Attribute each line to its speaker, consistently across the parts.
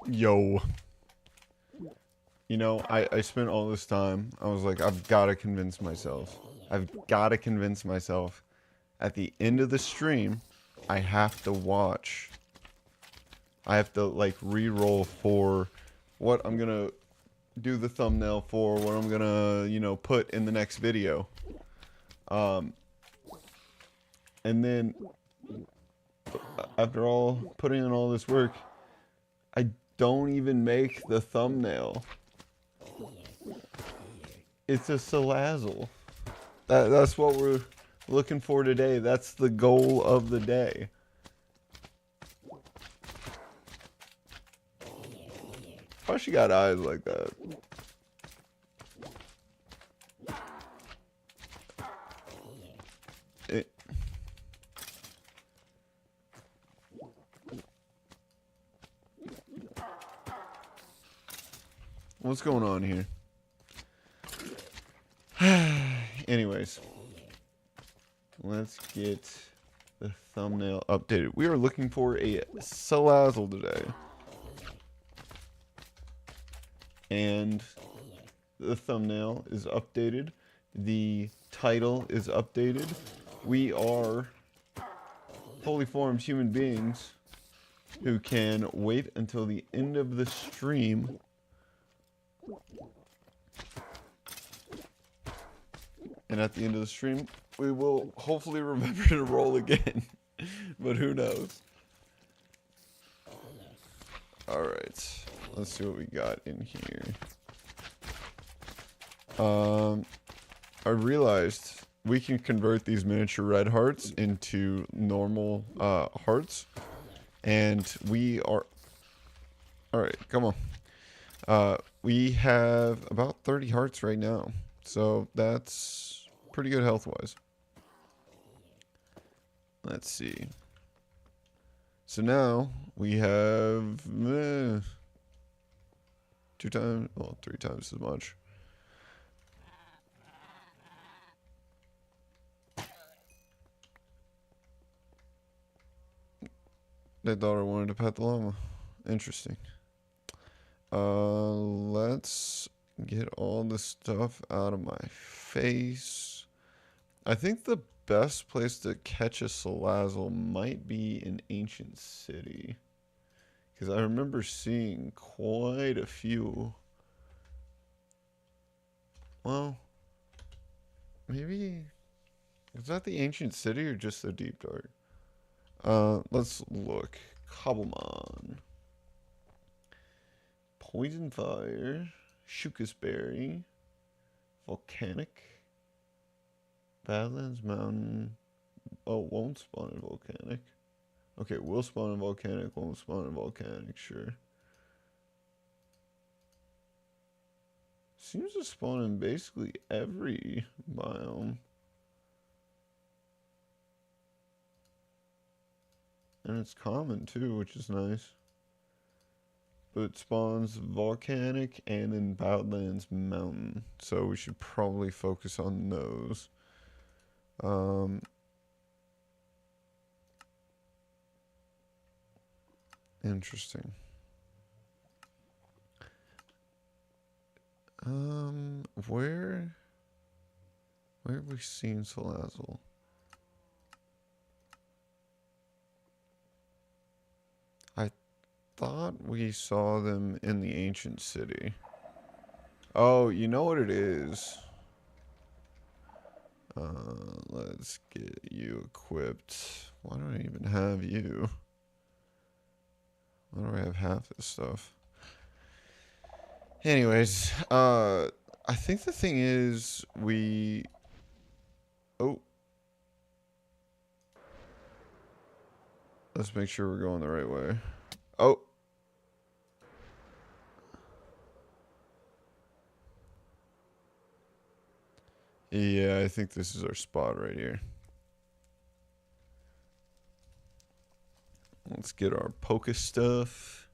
Speaker 1: Yo. You know, I spent all this time. I was like, I've got to convince myself. I've got to convince myself. At the end of the stream, I have to watch. I have to, like, re-roll for what I'm going to do the thumbnail for, what I'm going to, you know, put in the next video. And then, after all, putting in all this work, I don't even make the thumbnail. It's a salazzle. That's what we're looking for today. That's the goal of the day. Why she got eyes like that? What's going on here? Anyways, let's get the thumbnail updated. We are looking for a salazzle today. And the thumbnail is updated. The title is updated. We are fully formed human beings who can wait until the end of the stream and at the end of the stream we will hopefully remember to roll again. But who knows. Alright, let's see what we got in here. I realized we can convert these miniature red hearts into normal hearts, and we are alright, come on. We have about 30 hearts right now, so that's pretty good health wise. Let's see. So now we have 2 times, well, 3 times as much. That daughter wanted to pet the llama. Interesting. Let's get all this stuff out of my face. I think the best place to catch a salazzle might be an ancient city, because I remember seeing quite a few. Well, maybe is that the ancient city or just the deep dark? Let's look. Cobblemon. Poison fire. Shukas berry. Volcanic. Badlands mountain. Oh, won't spawn in volcanic. Okay, will spawn in volcanic, won't spawn in volcanic, sure. Seems to spawn in basically every biome. And it's common too, which is nice. But it spawns volcanic and in Badlands mountain. So we should probably focus on those. Interesting. Where have we seen salazzle? I thought we saw them in the ancient city. Oh, you know what it is? Let's get you equipped. Why don't I even have you? Why do I have half this stuff? Anyways, I think the thing is oh. Let's make sure we're going the right way. Oh. Yeah, I think this is our spot right here. Let's get our Poke stuff.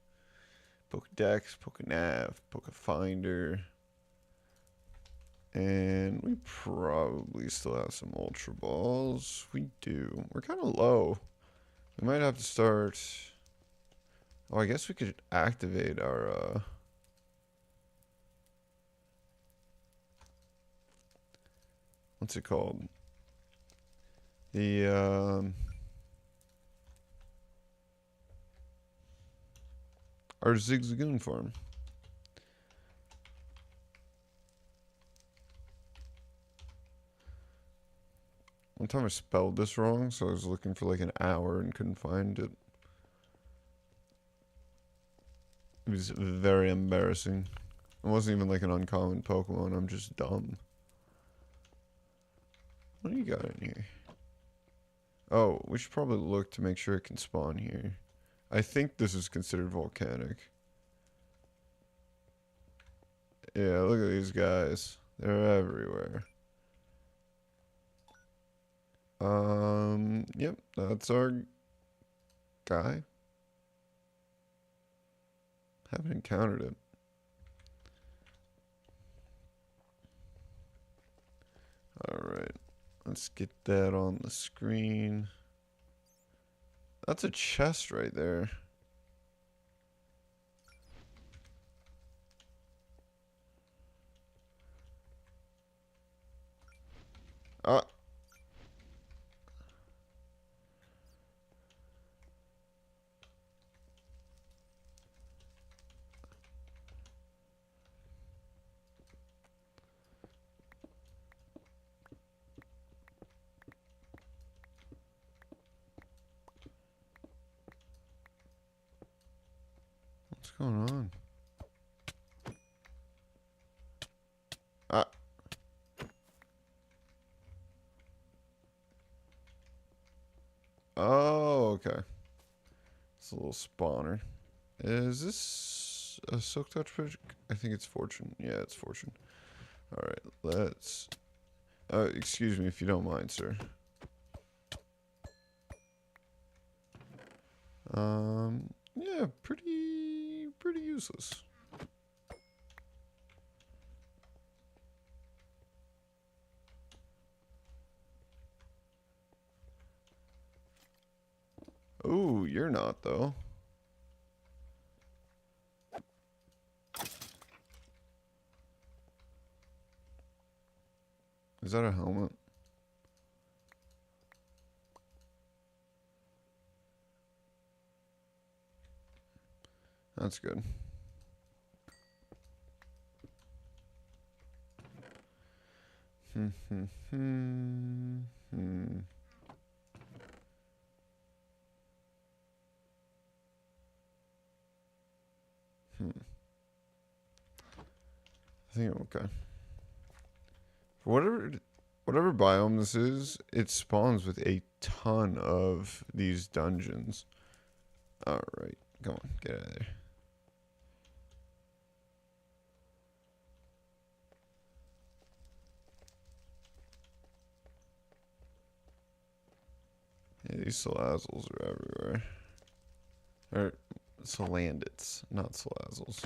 Speaker 1: Pokedex, Pokenav, Pokefinder. And we probably still have some Ultra Balls. We do. We're kind of low. We might have to start Oh, I guess we could activate our, what's it called? The, our Zigzagoon farm. One time I spelled this wrong, so I was looking for like an hour and couldn't find it. It was very embarrassing. It wasn't even like an uncommon Pokemon, I'm just dumb. What do you got in here? Oh, we should probably look to make sure it can spawn here. I think this is considered volcanic. Yeah, look at these guys. They're everywhere. Yep, that's our guy. Haven't encountered it. Alright, let's get that on the screen. That's a chest right there. Ah. What's going on? Ah. Oh, okay. It's a little spawner. Is this a Silk Touch Bridge? I think it's Fortune. Yeah, it's Fortune. Alright, let's... excuse me if you don't mind, sir. Yeah, pretty useless. Ooh, you're not, though. Is that a helmet? That's good. I think I'm okay. For whatever biome this is, it spawns with a ton of these dungeons. Alright, come on, get out of there. Yeah, these Salazzles are everywhere. Or Salandits, not Salazzles.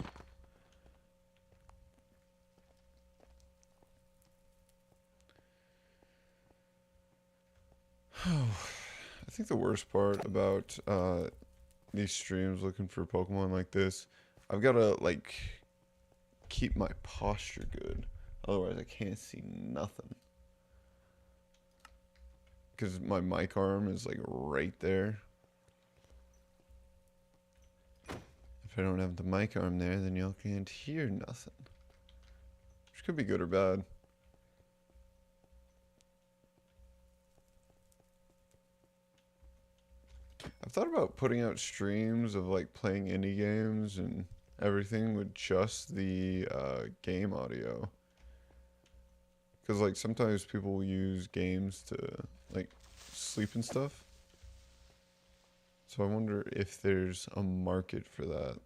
Speaker 1: I think the worst part about these streams looking for Pokemon like this, I've got to like keep my posture good. Otherwise I can't see nothing. Because my mic arm is like right there. If I don't have the mic arm there, then y'all can't hear nothing. Which could be good or bad. I've thought about putting out streams of like playing indie games and everything with just the game audio. Because like sometimes people will use games to like sleep and stuff. So I wonder if there's a market for that.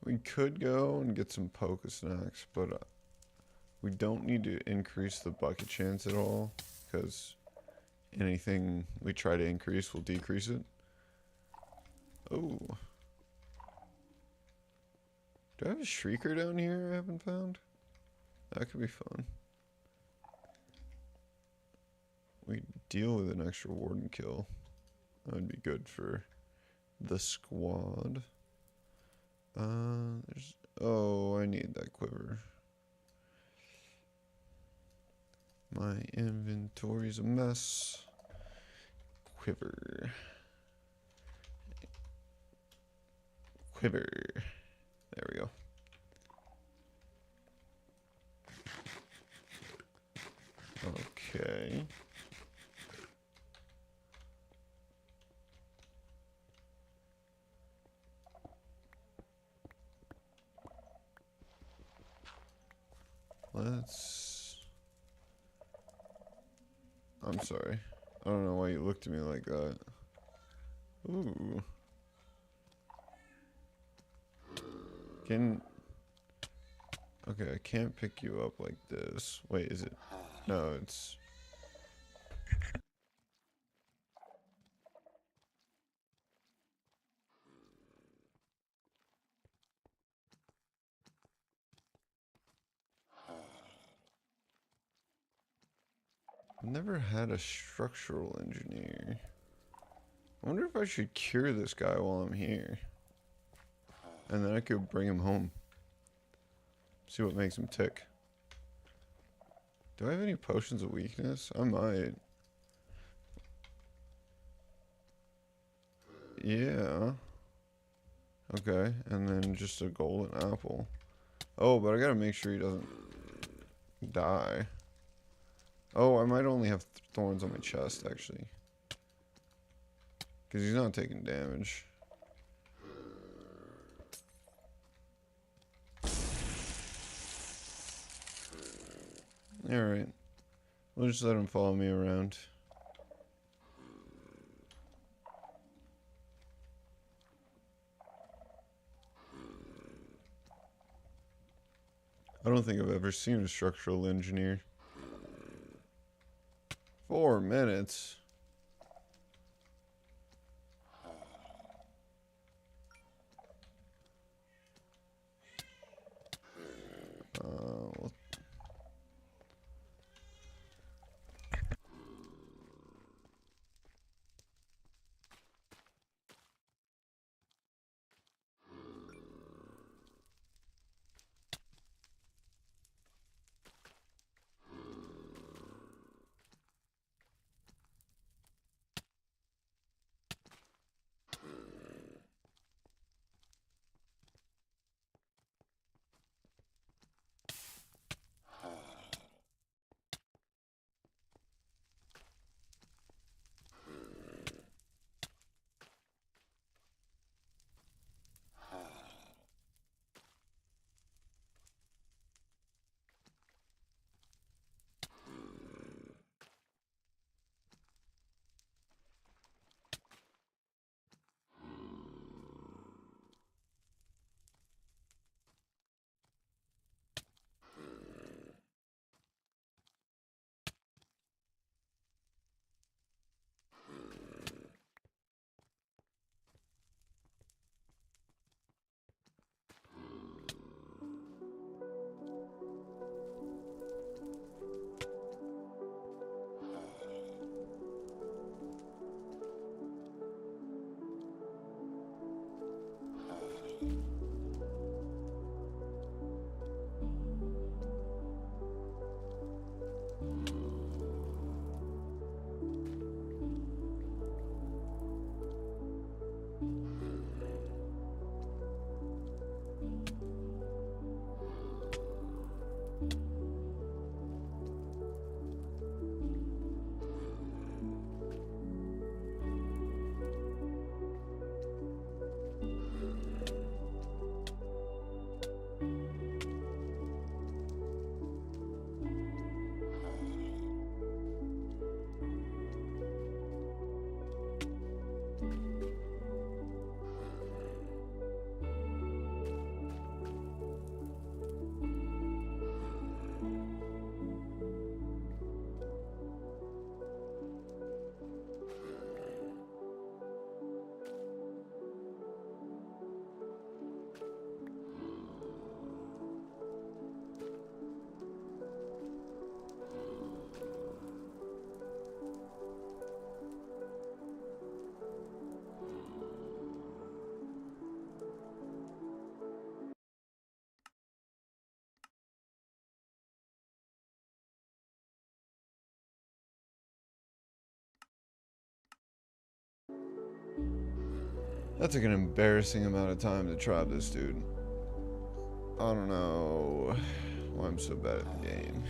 Speaker 1: We could go and get some Poke Snacks, but we don't need to increase the bucket chance at all, because anything we try to increase will decrease it. Oh. Do I have a Shrieker down here I haven't found? That could be fun. We deal with an extra warden kill. That would be good for the squad. Oh, I need that quiver. My inventory's a mess. Quiver. Quiver. There we go. Okay. I'm sorry. I don't know why you looked at me like that. Ooh. Okay, I can't pick you up like this. Wait, is it? No, it's... I've never had a structural engineer. I wonder if I should cure this guy while I'm here. And then I could bring him home. See what makes him tick. Do I have any potions of weakness? I might. Yeah. Okay, and then just a golden apple. Oh, but I gotta make sure he doesn't die. Oh, I might only have thorns on my chest, actually. Because he's not taking damage. Alright. We'll just let him follow me around. I don't think I've ever seen a structural engineer. 4 minutes? Well, That took an embarrassing amount of time to trap this dude. I don't know why I'm so bad at the game.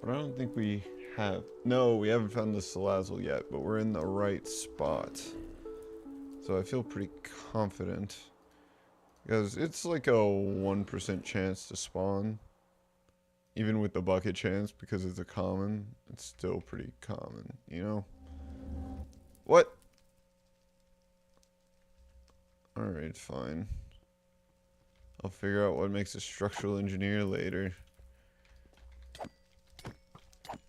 Speaker 1: But I don't think we have. No, we haven't found the Salazzle yet, but we're in the right spot. So I feel pretty confident. Because it's like a 1% chance to spawn. Even with the bucket chance, because it's a common, it's still pretty common, you know? What? Alright, fine. I'll figure out what makes a structural engineer later.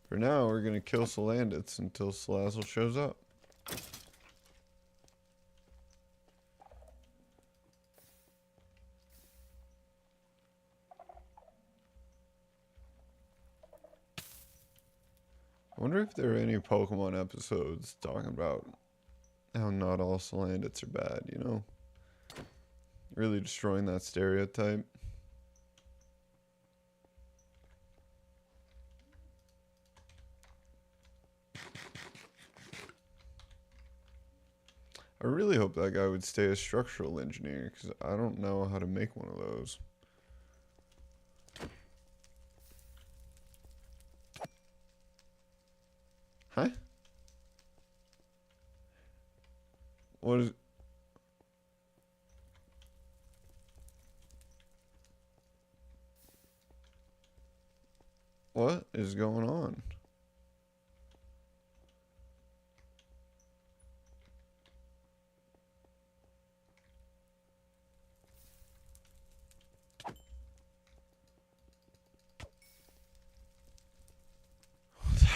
Speaker 1: For now, we're gonna kill Salandits until Salazzle shows up. I wonder if there are any Pokemon episodes talking about how not all Salandits are bad, you know? Really destroying that stereotype. I really hope that guy would stay a structural engineer, because I don't know how to make one of those. Huh? What is... What is going on?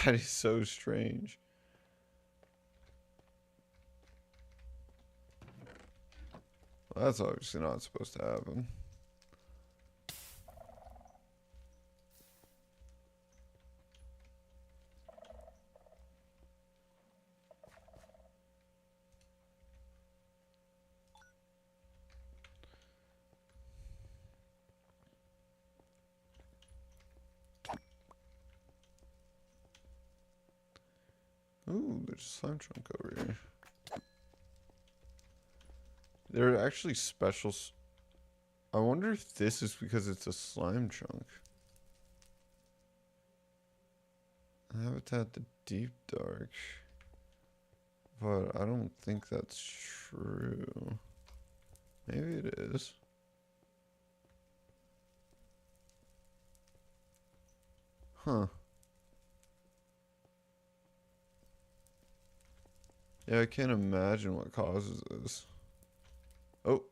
Speaker 1: That is so strange. Well, that's obviously not supposed to happen. Ooh, there's a slime chunk over here. There are actually specials. I wonder if this is because it's a slime chunk. Habitat the Deep Dark. But I don't think that's true. Maybe it is. Huh. Yeah, I can't imagine what causes this. Oh.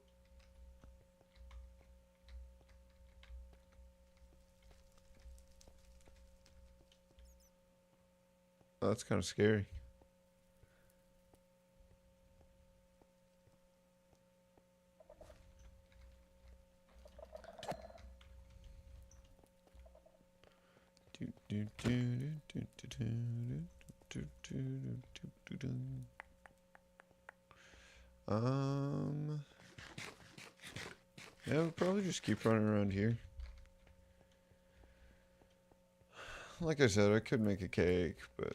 Speaker 1: That's kind of scary. Yeah, we'll probably just keep running around here. Like I said, I could make a cake, but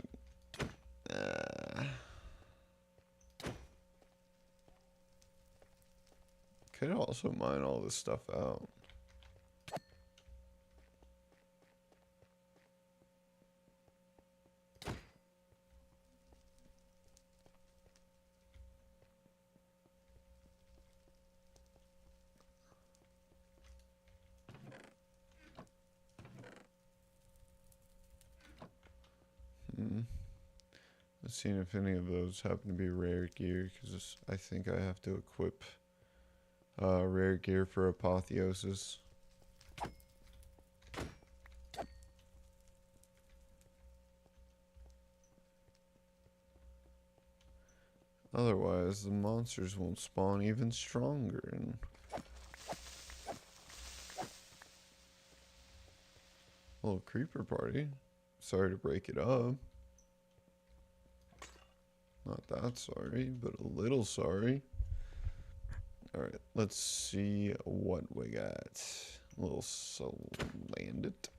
Speaker 1: could also mine all this stuff out. Let's see if any of those happen to be rare gear, because I think I have to equip rare gear for apotheosis. Otherwise, the monsters won't spawn even stronger. And little creeper party. Sorry to break it up. Not that sorry, but a little sorry. Alright, let's see what we got. A little Salandit.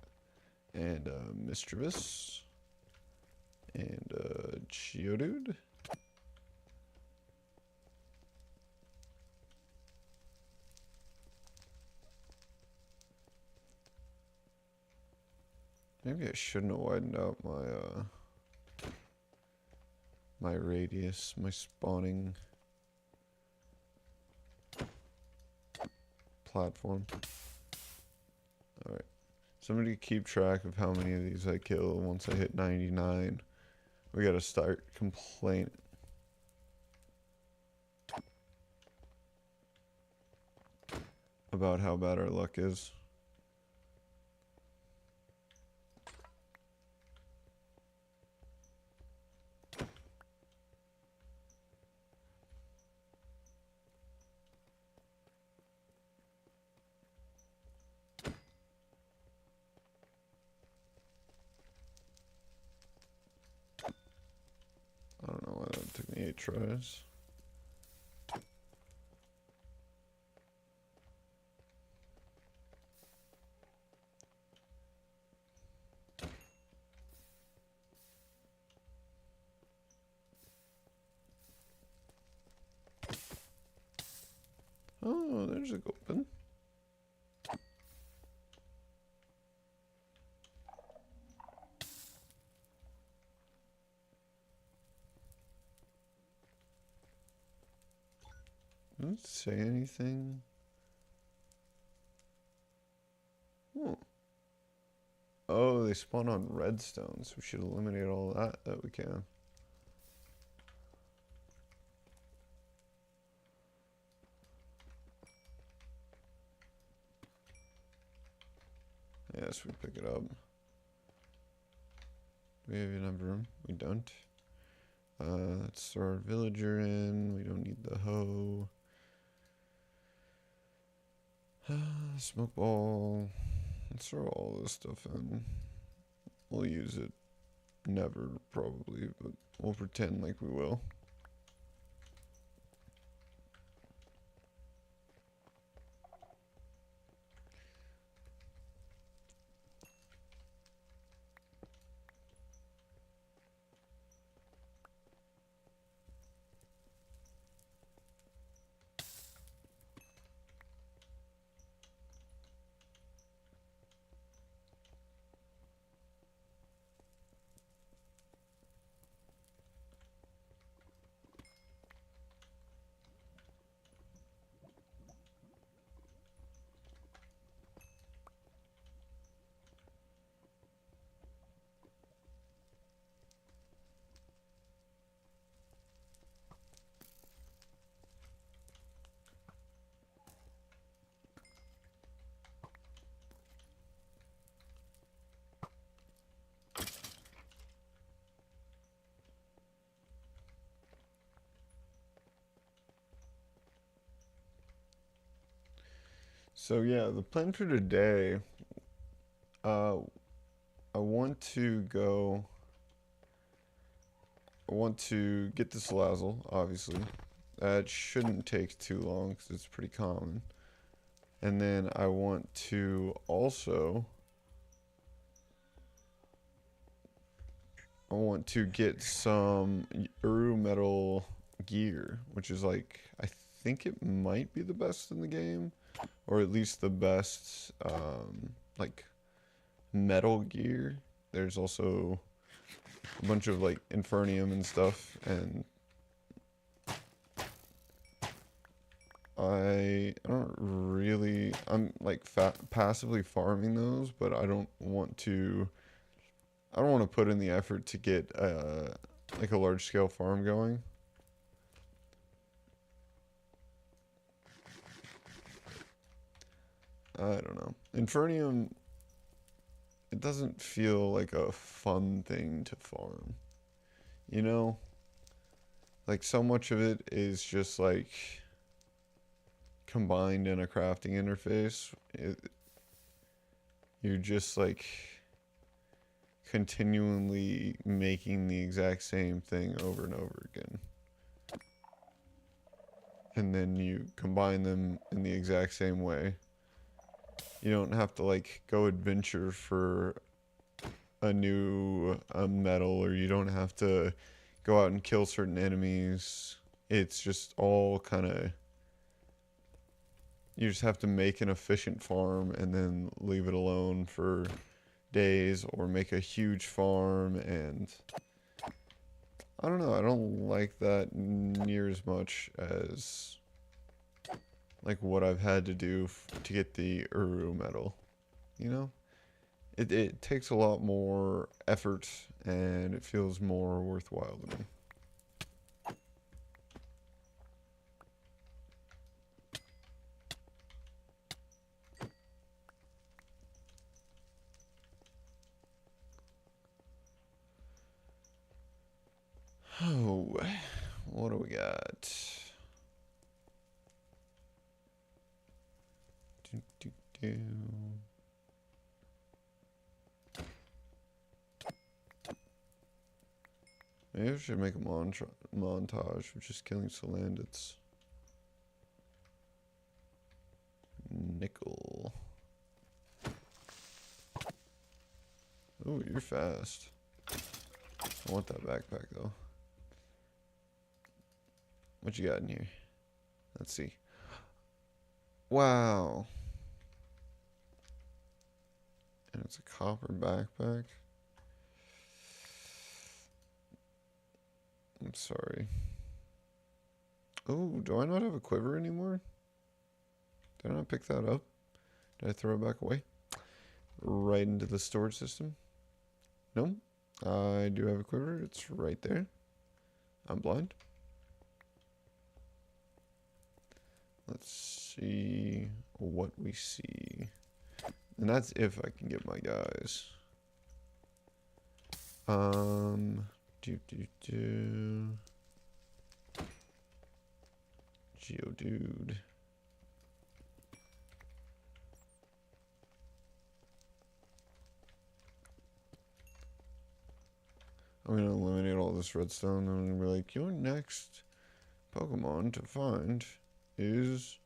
Speaker 1: And Mischievous. And Geodude. Maybe I shouldn't have widened out my radius, my spawning platform. Alright. Somebody keep track of how many of these I kill once I hit 99. We gotta start complaining. About how bad our luck is. I don't know why that took me 8 tries. Oh, there's a Gulpin. Didn't it say anything? Oh. Oh, they spawn on redstone, so we should eliminate all that we can. Yes, we pick it up. Do we have enough room? We don't. Let's throw our villager in. We don't need the hoe. Smoke ball. Let's throw all this stuff in. We'll use it. Never, probably, but we'll pretend like we will. So yeah, the plan for today, I want to get the Salazzle, obviously. That shouldn't take too long because it's pretty common. And then I want to also, get some Uru Metal gear, which is like, I think it might be the best in the game. Or at least the best, like, metal gear. There's also a bunch of, like, Infernium and stuff, and I don't really, I'm, like, passively farming those, but I don't want to put in the effort to get, like, a large-scale farm going. I don't know. Infernium, it doesn't feel like a fun thing to farm. You know? Like, so much of it is just, like, combined in a crafting interface. You're just, like, continually making the exact same thing over and over again. And then you combine them in the exact same way. You don't have to like go adventure for a new metal, or you don't have to go out and kill certain enemies. It's just all kind of, you just have to make an efficient farm and then leave it alone for days, or make a huge farm. And I don't know, I don't like that near as much as like what I've had to do to get the Uru metal, you know? It takes a lot more effort, and it feels more worthwhile to me. Oh, what do we got? Do, do, do. Maybe I should make a montage of just killing Salandits. Nickel. Oh, you're fast. I want that backpack though. What you got in here? Let's see. Wow. And it's a copper backpack. I'm sorry. Oh, do I not have a quiver anymore? Did I not pick that up? Did I throw it back away? Right into the storage system? No. I do have a quiver. It's right there. I'm blind. Let's see what we see. And that's if I can get my guys. Geodude. I'm gonna eliminate all this redstone, and I'm gonna be like, your next Pokemon to find is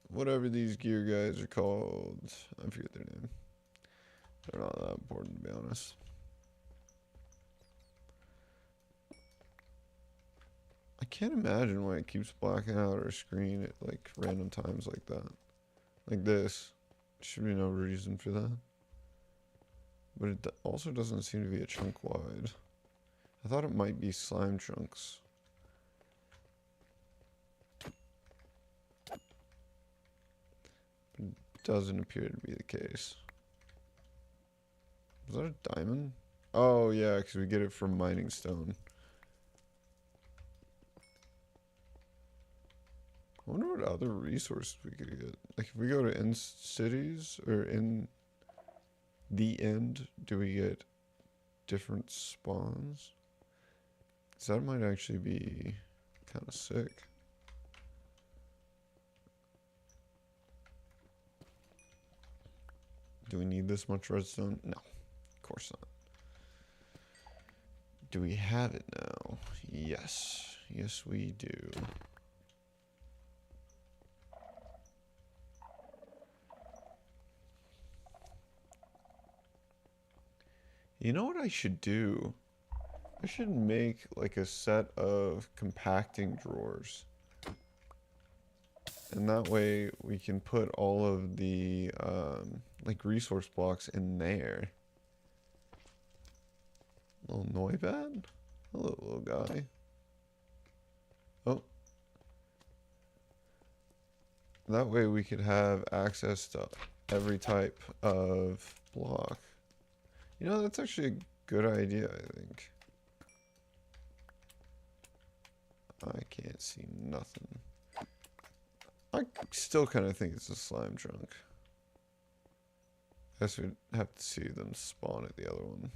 Speaker 1: whatever these gear guys are called. I forget their name. They're not that important, to be honest. I can't imagine why it keeps blacking out our screen at like random times like that. Like this. Should be no reason for that. But it also doesn't seem to be a chunk wide. I thought it might be slime chunks. But it doesn't appear to be the case. Is that a diamond? Oh yeah, because we get it from mining stone. I wonder what other resources we could get. Like if we go to end cities, or in the end, do we get different spawns? So that might actually be kind of sick. Do we need this much redstone? No, of course not. Do we have it now? Yes. Yes, we do. You know what I should do? I should make like a set of compacting drawers. And that way we can put all of the like resource blocks in there. Little Noibad? Hello, little guy. Oh. That way we could have access to every type of block. You know, that's actually a good idea, I think. I can't see nothing. I still kind of think it's a slime chunk. I guess we'd have to see them spawn at the other one.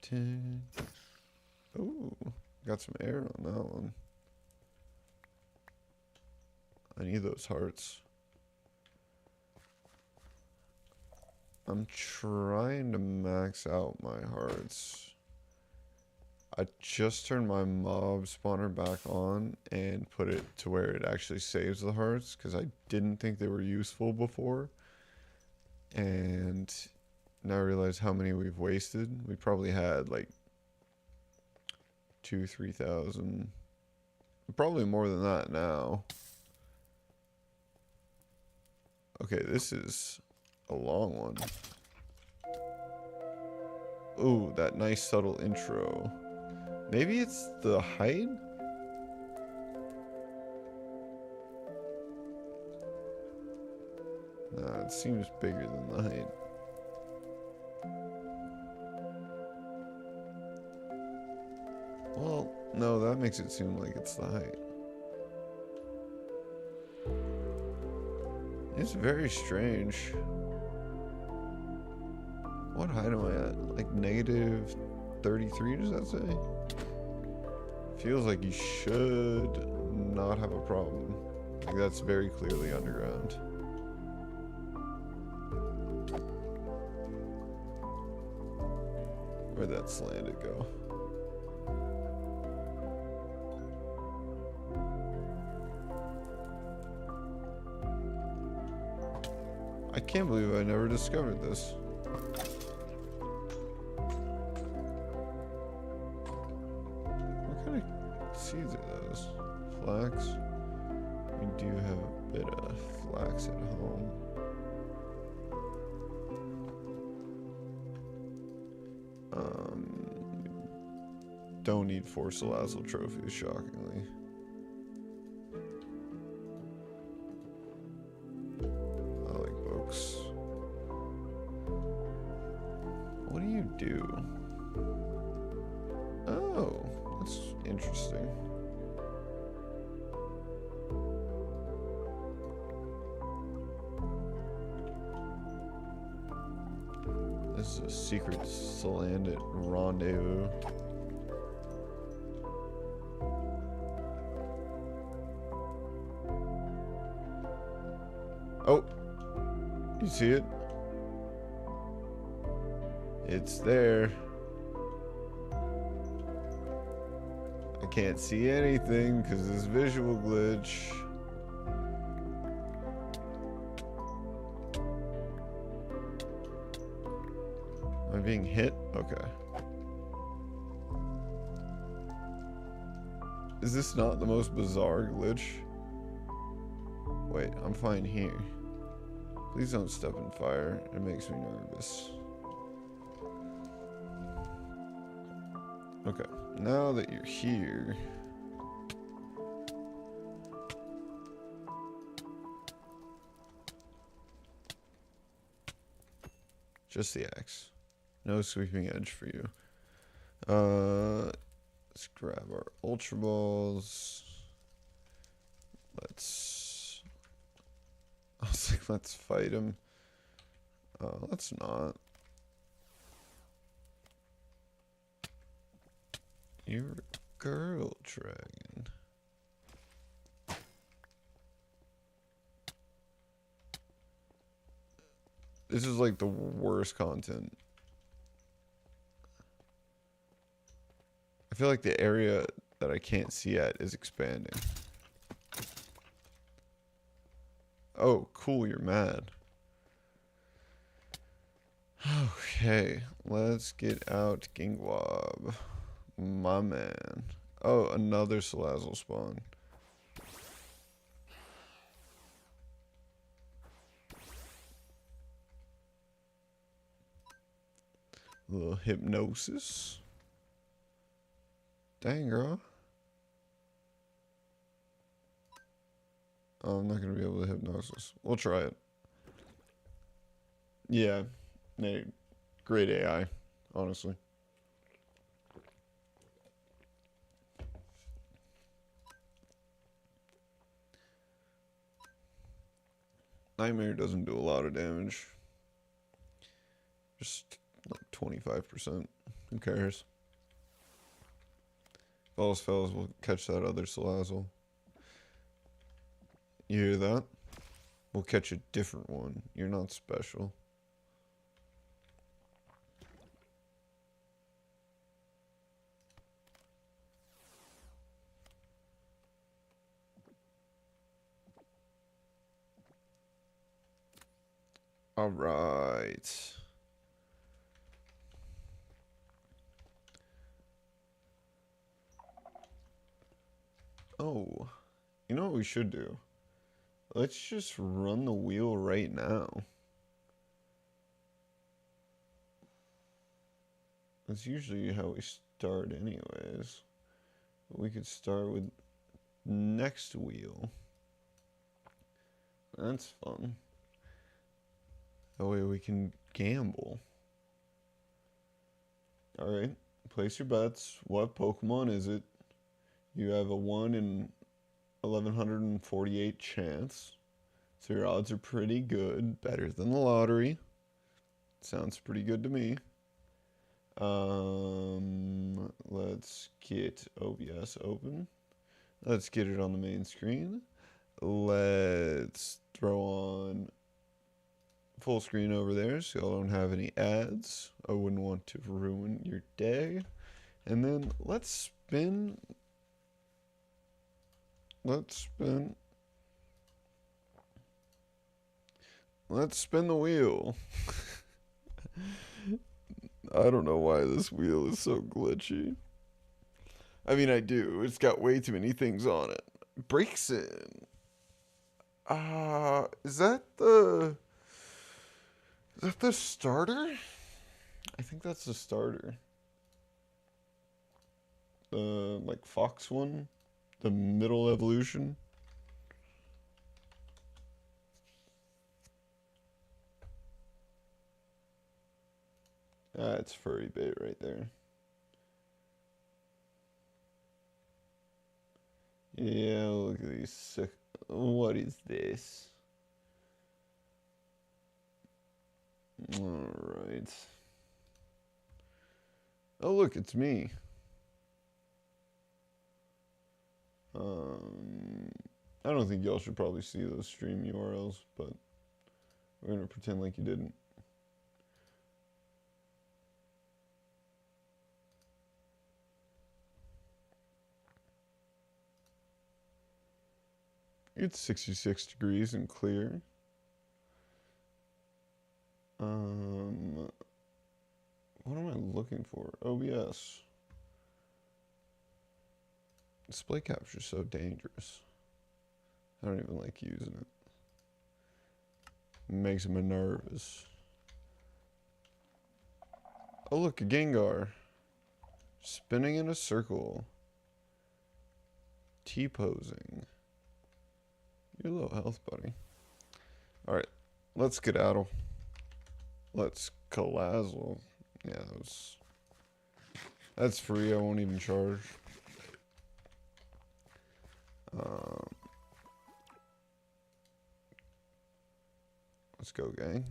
Speaker 1: 10. Ooh, got some air on that one. I need those hearts. I'm trying to max out my hearts. I just turned my mob spawner back on and put it to where it actually saves the hearts because I didn't think they were useful before. And now I realize how many we've wasted. We probably had like 2,000-3,000. Probably more than that now. Okay, this is a long one. Ooh, that nice subtle intro. Maybe it's the height? Nah, it seems bigger than the height. Well, no, that makes it seem like it's the height. It's very strange. What height am I at? Like negative 33, does that say? Feels like you should not have a problem. Like that's very clearly underground. Where'd that slanted go? I can't believe I never discovered this. What kind of seeds are those? Flax? We do have a bit of flax at home. Don't need 4 Salazzle trophies, shockingly. I like books. What do you do? Oh, that's interesting. This is a secret Salandit rendezvous. Oh, you see it? It's there. I can't see anything because of this visual glitch. Am I being hit? Okay. Is this not the most bizarre glitch? Wait, I'm fine here. Please don't step in fire. It makes me nervous. Okay, now that you're here. Just the axe. No sweeping edge for you. Let's grab our ultra balls. I was like, let's fight him. Let's not. You're a girl dragon. This is like the worst content. I feel like the area that I can't see at is expanding. Oh, cool, you're mad. Okay, let's get out Gingwab. My man. Oh, another Salazzle spawn. A little hypnosis. Dang, girl. Oh, I'm not going to be able to hypnosis. We'll try it. Yeah. Great AI, honestly. Nightmare doesn't do a lot of damage. Just like 25%. Who cares? Fellas, we'll catch that other Salazzle. You hear that? We'll catch a different one. You're not special. All right. Oh, you know what we should do? Let's just run the wheel right now. That's usually how we start anyways. But we could start with next wheel. That's fun. That way we can gamble. Alright, place your bets. What Pokemon is it? You have a 1 in 1148 chance. So your odds are pretty good. Better than the lottery. Sounds pretty good to me. Let's get OBS open. Let's get it on the main screen. Let's throw on full screen over there so y'all don't have any ads. I wouldn't want to ruin your day. And then let's spin. Let's spin the wheel. I don't know why this wheel is so glitchy. I mean, I do. It's got way too many things on it. Breaks in. Is that the starter? I think that's the starter. The like fox one, the middle evolution. That's furry bait right there. Yeah, look at these sick. What is this? Alright. Oh, look, it's me. I don't think y'all should probably see those stream URLs, but we're gonna pretend like you didn't. It's 66 degrees and clear. What am I looking for? OBS. Display capture is so dangerous. I don't even like using it. It makes me nervous. Oh look, a Gengar. Spinning in a circle. T-posing. You're low health, buddy. Alright, let's skedaddle. Let's Colazzle. Yeah, that's free, I won't even charge. Let's go, gang.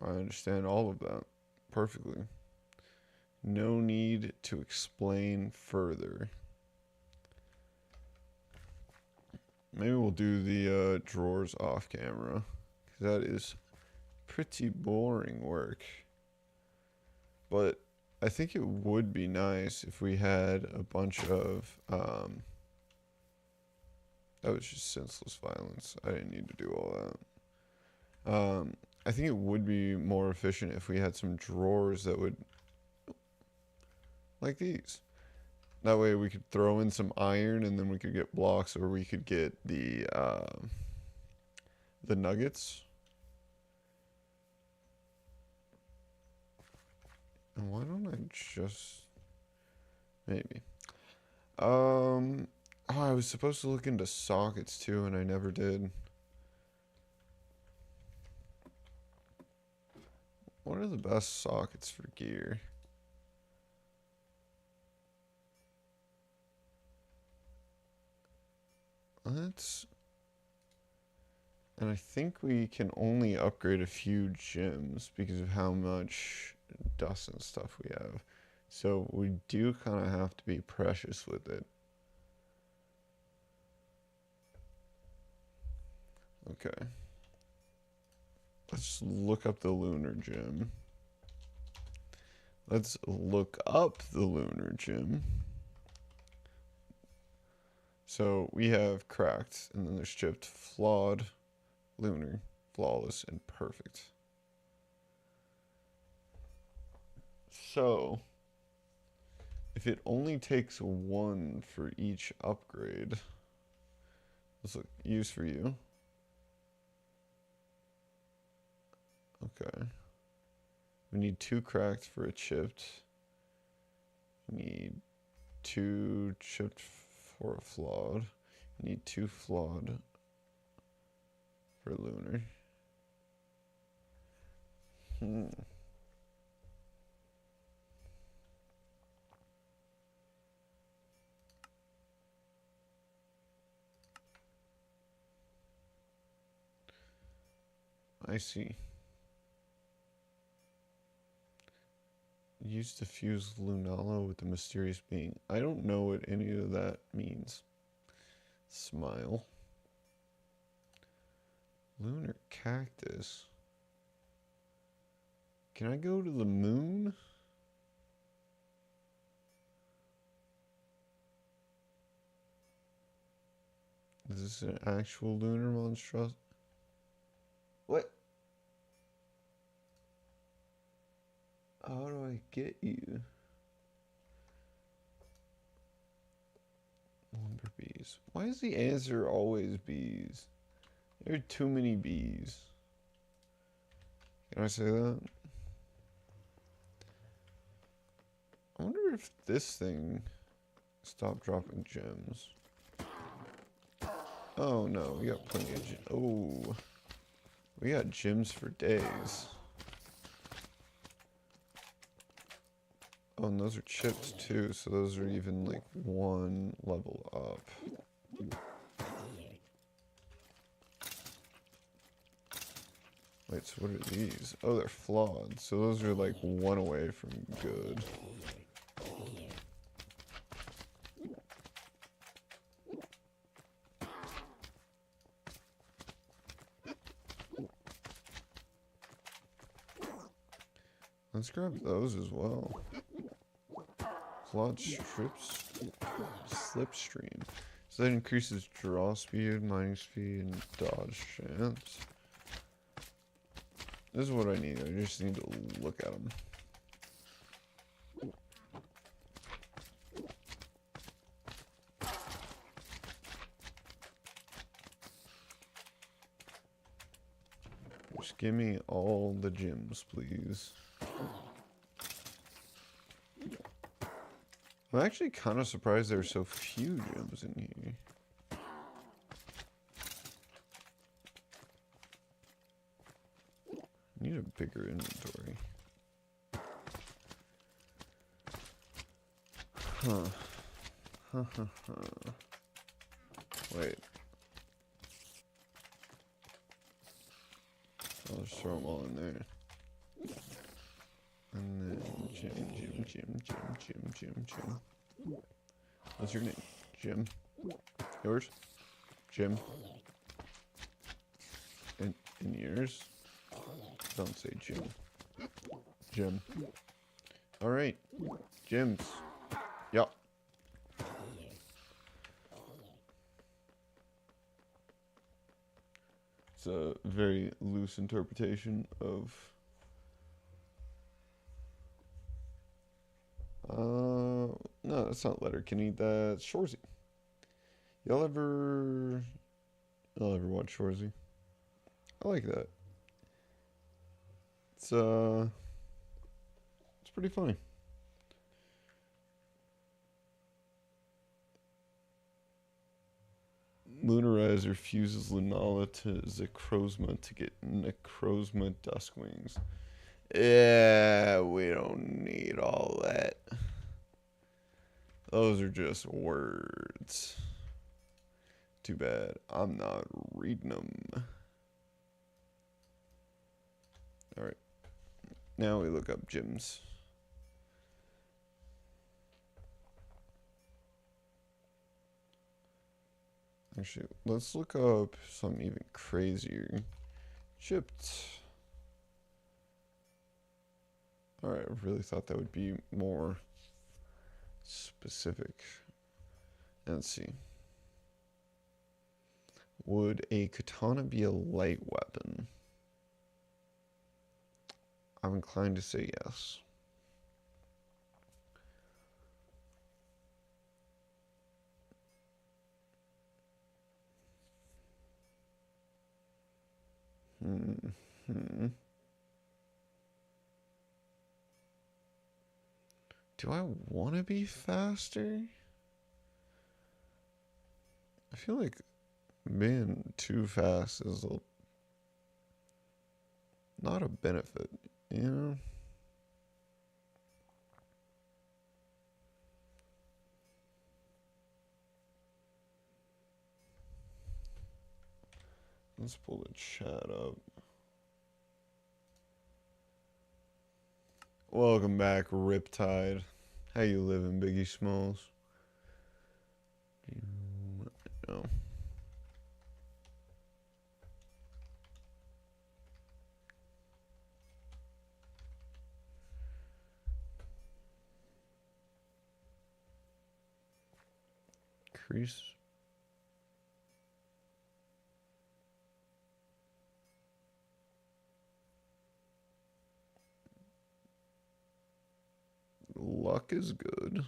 Speaker 1: I understand all of that perfectly. No need to explain further. Maybe we'll do the drawers off camera, because that is pretty boring work. But I think it would be nice if we had a bunch of, that was just senseless violence. I didn't need to do all that. I think it would be more efficient if we had some drawers that would, like these. That way we could throw in some iron and then we could get blocks, or we could get the nuggets. And why don't I just, maybe. Oh, I was supposed to look into sockets too and I never did. What are the best sockets for gear? Let's... And I think we can only upgrade a few gems because of how much dust and stuff we have. So we do kind of have to be precious with it. Okay. Let's look up the lunar gem. Let's look up the lunar gem. So we have cracked, and then there's chipped, flawed, lunar, flawless, and perfect. So if it only takes one for each upgrade, let's look, use for you. Okay. We need 2 cracked for a chipped. We need 2 chipped for a flawed. We need 2 flawed for lunar. I see. Use to fuse Lunala with the mysterious being. I don't know what any of that means. Smile. Lunar cactus. Can I go to the moon? Is this an actual lunar monstrosity? What? How do I get you? Lumber bees. Why is the answer always bees? There are too many bees. Can I say that? I wonder if this thing stopped dropping gems. Oh no, we got plenty of gems. Oh, we got gems for days. Oh, and those are chips too, so those are even like 1 level up. Wait, so what are these? Oh, they're flawed, so those are like 1 away from good. Let's grab those as well. Flawed strips, slipstream. So that increases draw speed, mining speed, and dodge chance. This is what I need. I just need to look at them. Just give me all the gems, please. I'm actually kind of surprised there are so few gems in here. I need a bigger inventory. Huh. Wait. I'll just throw them all in there. And then Jim. What's your name? Jim. Yours? Jim. And yours? Don't say Jim. Jim. Alright. Jims. Yup. It's a very loose interpretation of no, that's not Letterkenny, that's Shorzy. Y'all ever watch Shorzy? I like that. It's pretty funny. Lunarizer fuses Lunala to Zacrozma to get Necrozma Duskwings. Yeah, we don't need all that. Those are just words. Too bad I'm not reading them. Alright. Now we look up gyms. Actually, let's look up something even crazier. Chipped. Alright, I really thought that would be more specific. Let's see. Would a katana be a light weapon? I'm inclined to say yes. Do I want to be faster? I feel like being too fast is not a benefit, you know? Let's pull the chat up. Welcome back, Riptide. How you living, Biggie Smalls? No. Crease. Luck is good.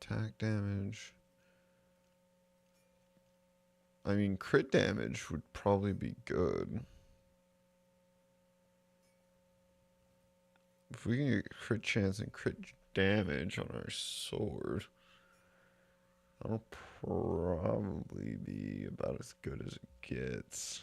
Speaker 1: Attack damage. I mean, crit damage would probably be good. If we can get crit chance and crit damage on our sword, that'll probably be about as good as it gets.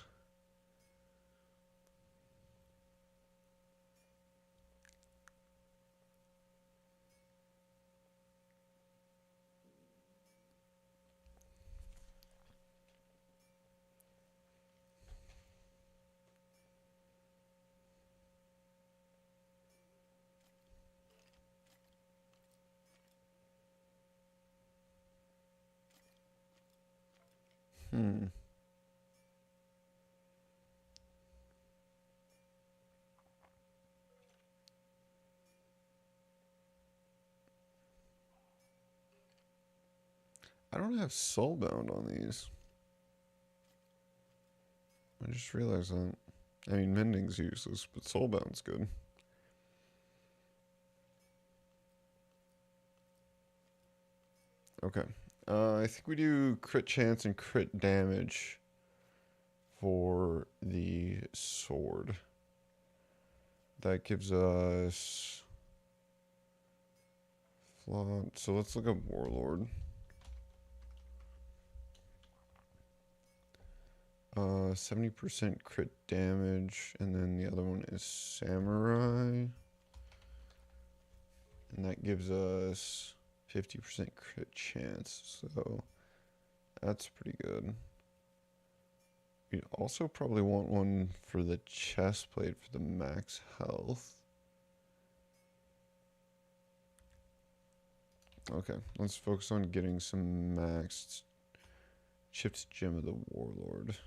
Speaker 1: I don't have soulbound on these. I just realized that. I mean, mending's useless, but soulbound's good. Okay. I think we do crit chance and crit damage for the sword. That gives us... flaunt. So let's look up Warlord. 70% crit damage, and then the other one is Samurai. And that gives us 50% crit chance, so that's pretty good. We'd also probably want one for the chest plate for the max health. Okay, let's focus on getting some maxed chipped gem of the Warlord.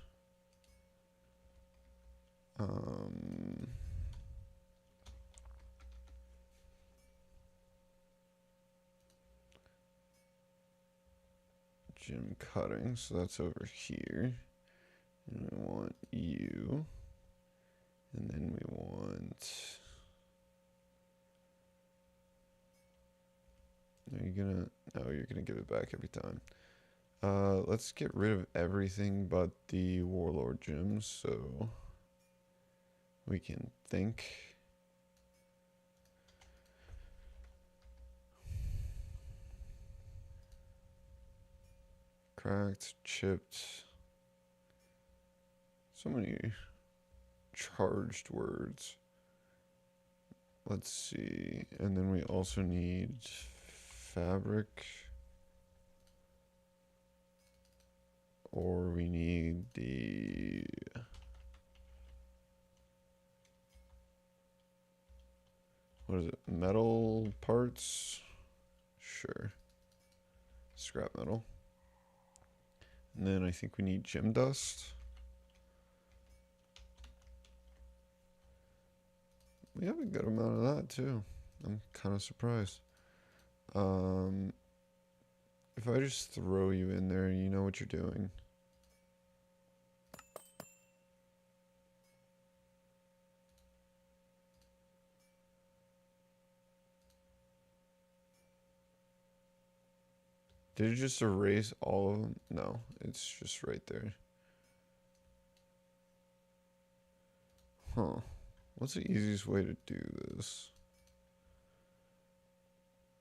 Speaker 1: gym cutting, so that's over here. And we want you. And then we want... Are you gonna... No, you're gonna give it back every time. Let's get rid of everything but the warlord gyms, so we can think. Cracked, chipped. So many charged words. Let's see. And then we also need fabric. Or we need the... What is it? Metal parts? Sure. Scrap metal. And then I think we need gym dust. We have a good amount of that too. I'm kind of surprised. If I just throw you in there, you know what you're doing. Did it just erase all of them? No, it's just right there. Huh. What's the easiest way to do this?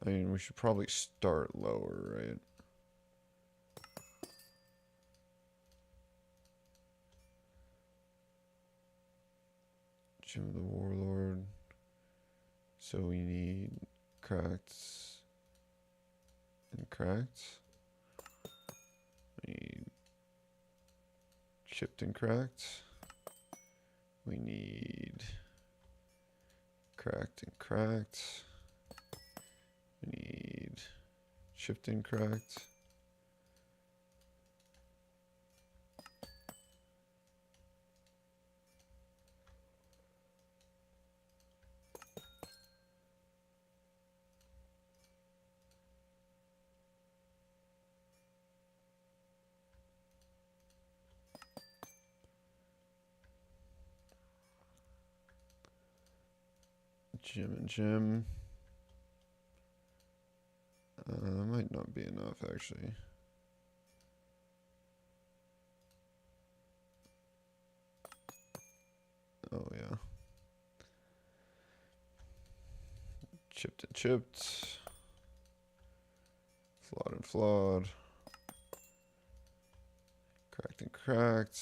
Speaker 1: I mean, we should probably start lower, right? Gym of the Warlord. So we need cracked and cracked. We need chipped and cracked. We need cracked and cracked. We need chipped and cracked. Gym and gym. Might not be enough, actually. Oh, yeah. Chipped and chipped. Flawed and flawed. Cracked and cracked.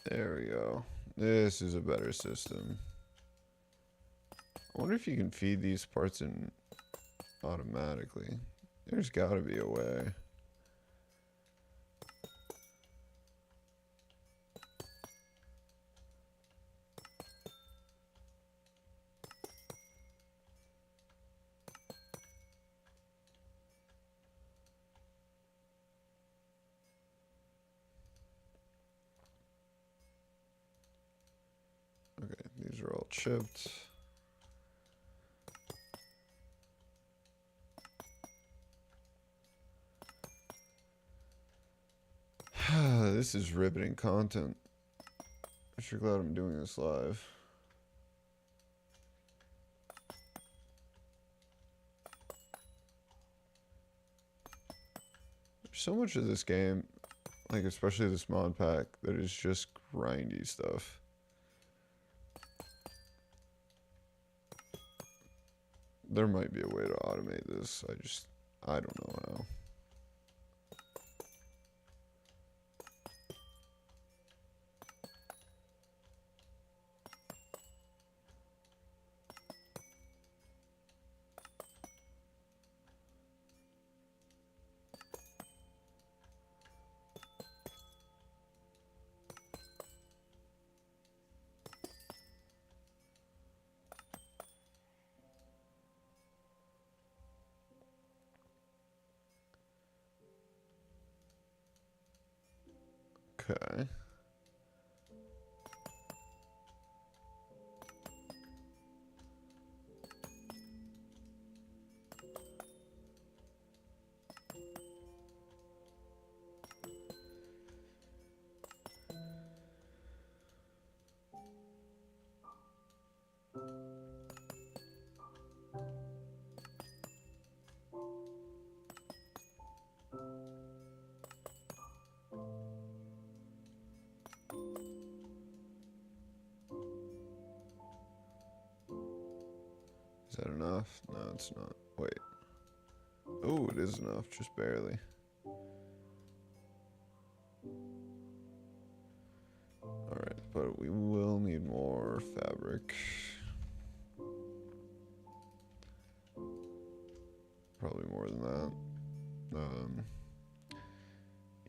Speaker 1: There we go. This is a better system. I wonder if you can feed these parts in automatically. There's gotta be a way. Okay, these are all chipped. This is riveting content. I'm sure glad I'm doing this live. There's so much of this game, like especially this mod pack, that is just grindy stuff. There might be a way to automate this. I don't know how. Okay. Is that enough? No, it's not. Wait. Oh, it is enough, just barely. Alright, but we will need more fabric. Probably more than that.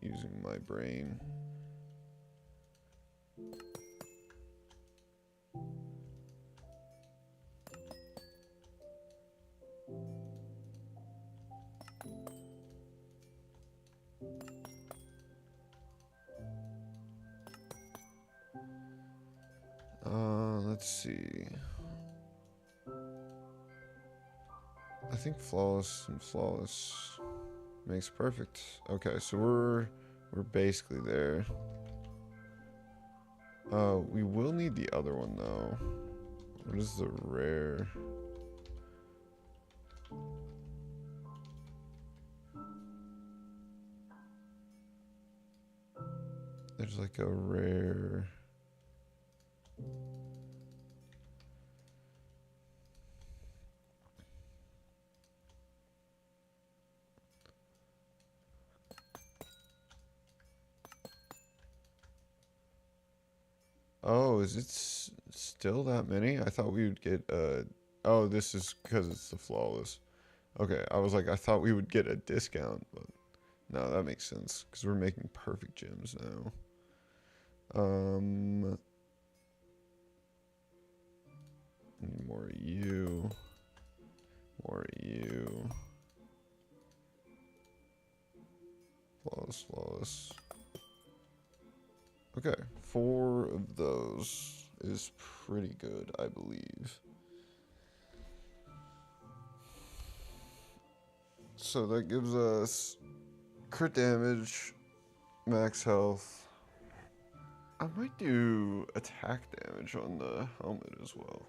Speaker 1: Using my brain. Let's see. I think flawless and flawless makes perfect. Okay, so we're basically there. We will need the other one though. What is the rare? There's like a rare. Oh, is it still that many? I thought we would get oh, this is because it's the flawless. Okay, I was like, I thought we would get a discount, but no, that makes sense because we're making perfect gems now. Need more of you. More of you. Flawless, flawless. Okay, 4 of those is pretty good, I believe. So that gives us crit damage, max health. I might do attack damage on the helmet as well.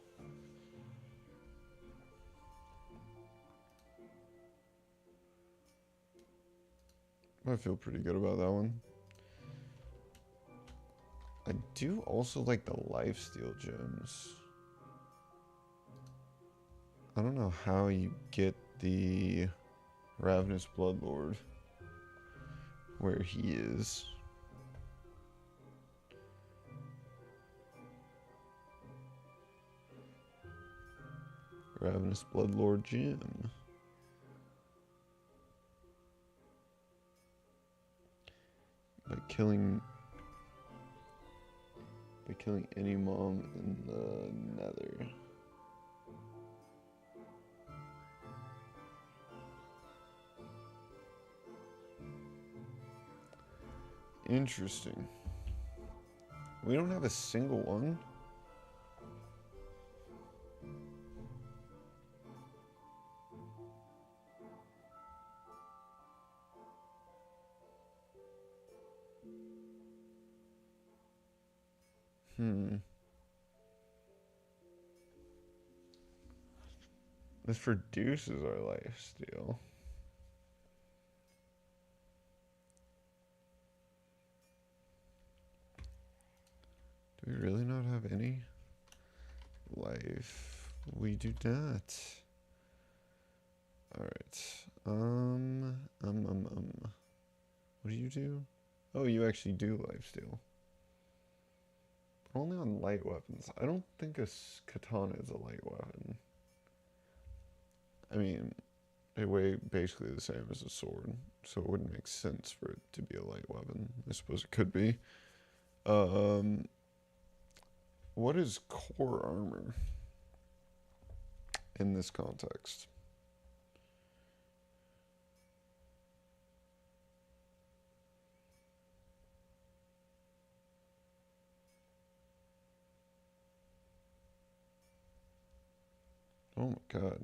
Speaker 1: I feel pretty good about that one. I do also like the lifesteal gems. I don't know how you get the Ravenous Bloodlord where he is. Ravenous Bloodlord gem. By killing any mom in the nether. Interesting. We don't have a single one. This reduces our lifesteal. Do we really not have any life? We do not. Alright. What do you do? Oh, you actually do lifesteal. But only on light weapons. I don't think a katana is a light weapon. I mean, they weigh basically the same as a sword, so it wouldn't make sense for it to be a light weapon. I suppose it could be. What is core armor in this context? Oh my god.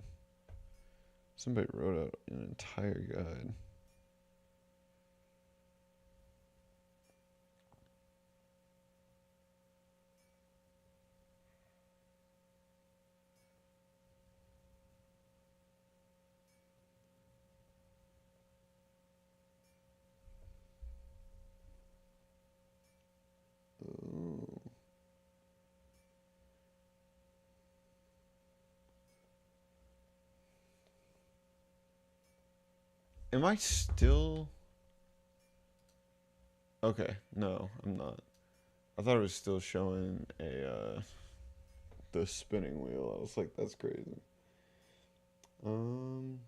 Speaker 1: Somebody wrote out an entire guide. Oh. Am I still... Okay, no, I'm not. I thought it was still showing the spinning wheel. I was like, that's crazy. Um,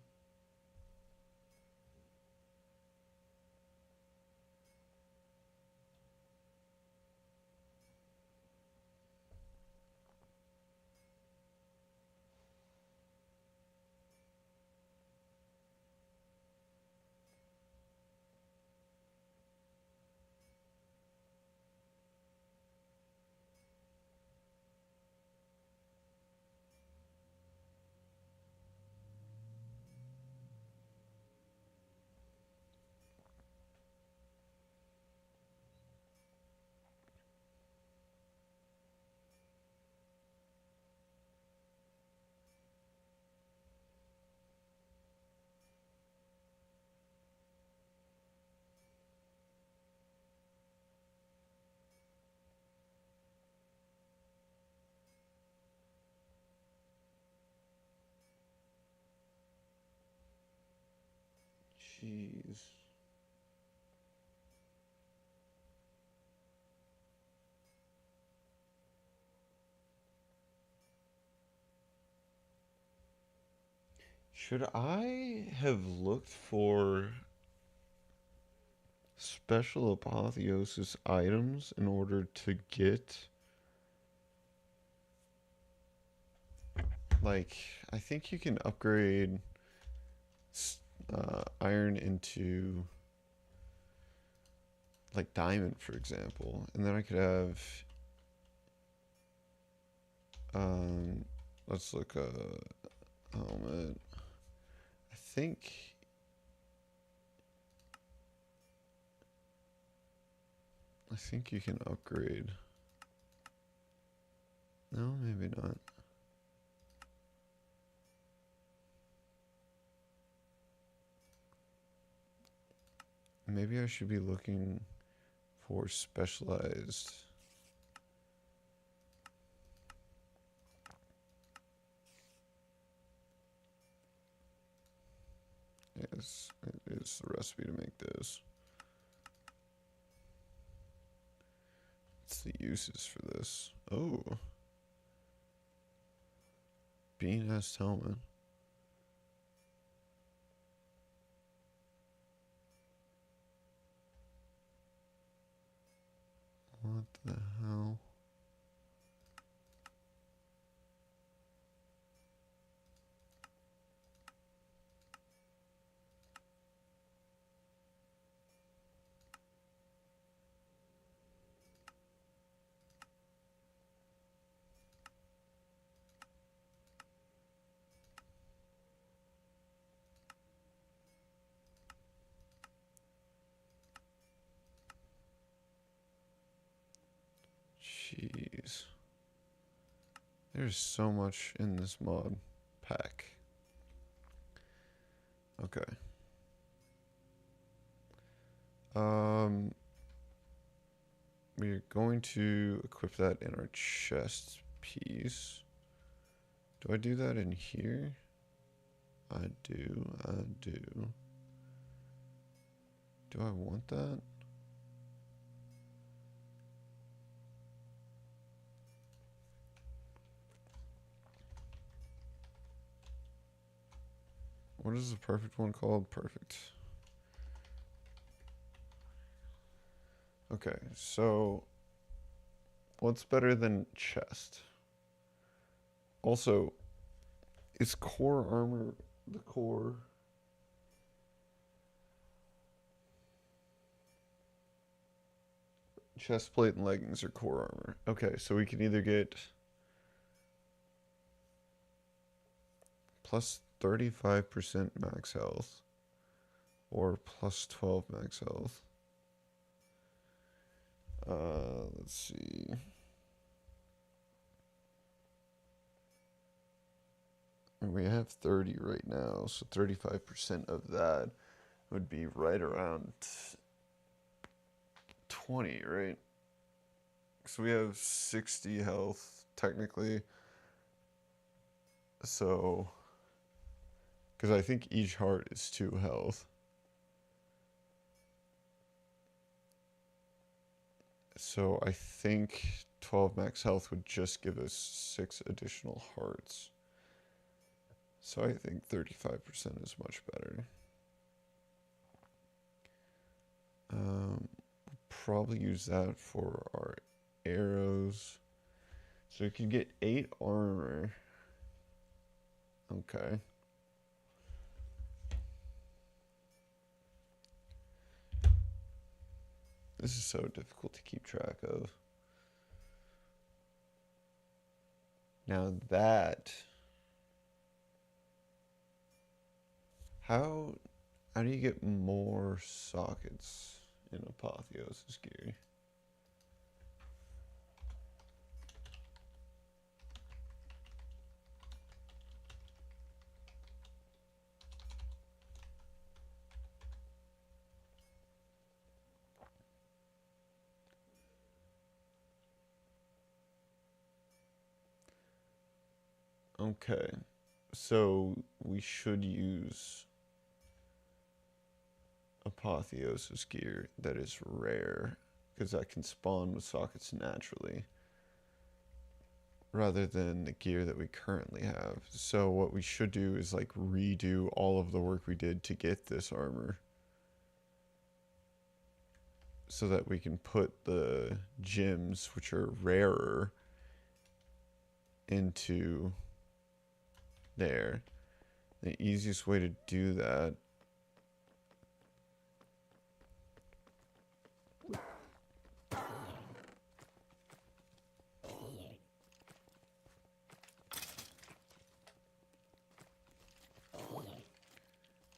Speaker 1: jeez. Should I have looked for special apotheosis items in order to get, like, I think you can upgrade iron into, like, diamond, for example, and then I could have, let's look, helmet. I think, you can upgrade. No, maybe not. Maybe I should be looking for specialized. Yes, it is the recipe to make this. What's the uses for this? Oh. Bean has helmet. What the hell? Jeez. There's so much in this mod pack. Okay. We're going to equip that in our chest piece. Do I do that in here? I do. Do I want that? What is the perfect one called? Perfect. Okay, so what's better than chest? Also, is core armor the core? Chest plate and leggings are core armor. Okay, so we can either get plus 35% max health or plus 12 max health. Let's see. We have 30 right now, so 35% of that would be right around 20, right? So we have 60 health, technically. So, because I think each heart is 2 health. So I think 12 max health would just give us 6 additional hearts. So I think 35% is much better. Probably use that for our arrows. So we could get 8 armor. Okay. This is so difficult to keep track of. Now that... How do you get more sockets in Apotheosis gear? Okay, so we should use Apotheosis gear that is rare, because that can spawn with sockets naturally, rather than the gear that we currently have. So what we should do is like redo all of the work we did to get this armor, so that we can put the gems, which are rarer, into there. The easiest way to do that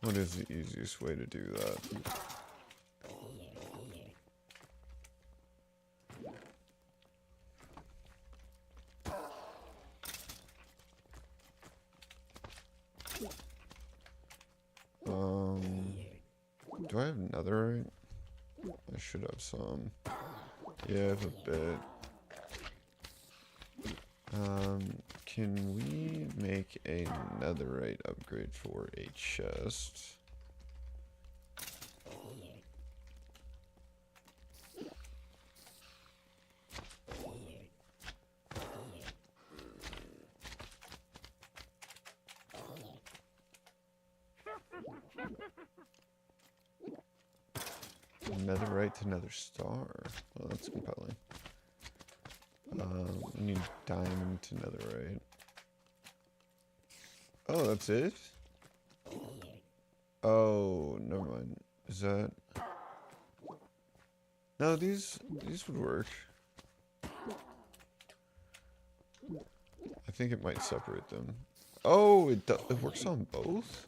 Speaker 1: what is the easiest way to do that? Do I have netherite? I should have some. Yeah, I have a bit. Can we make a netherite upgrade for a chest? Netherite to nether star. Well, that's compelling. We need diamond to netherite. Oh, that's it? Oh, never mind. Is that... No, these would work. I think it might separate them. Oh, it works on both?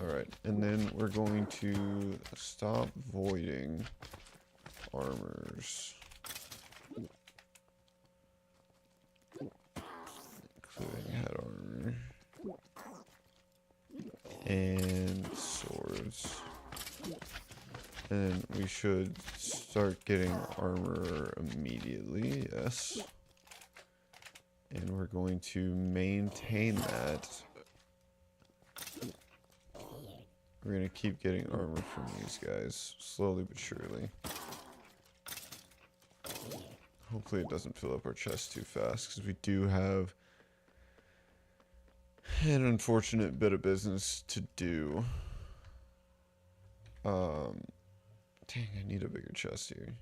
Speaker 1: Alright, and then we're going to stop voiding armors. Including head armor. And swords. And we should start getting armor immediately, yes. And we're going to maintain that. We're going to keep getting armor from these guys, slowly but surely. Hopefully it doesn't fill up our chest too fast, because we do have an unfortunate bit of business to do. Dang, I need a bigger chest here.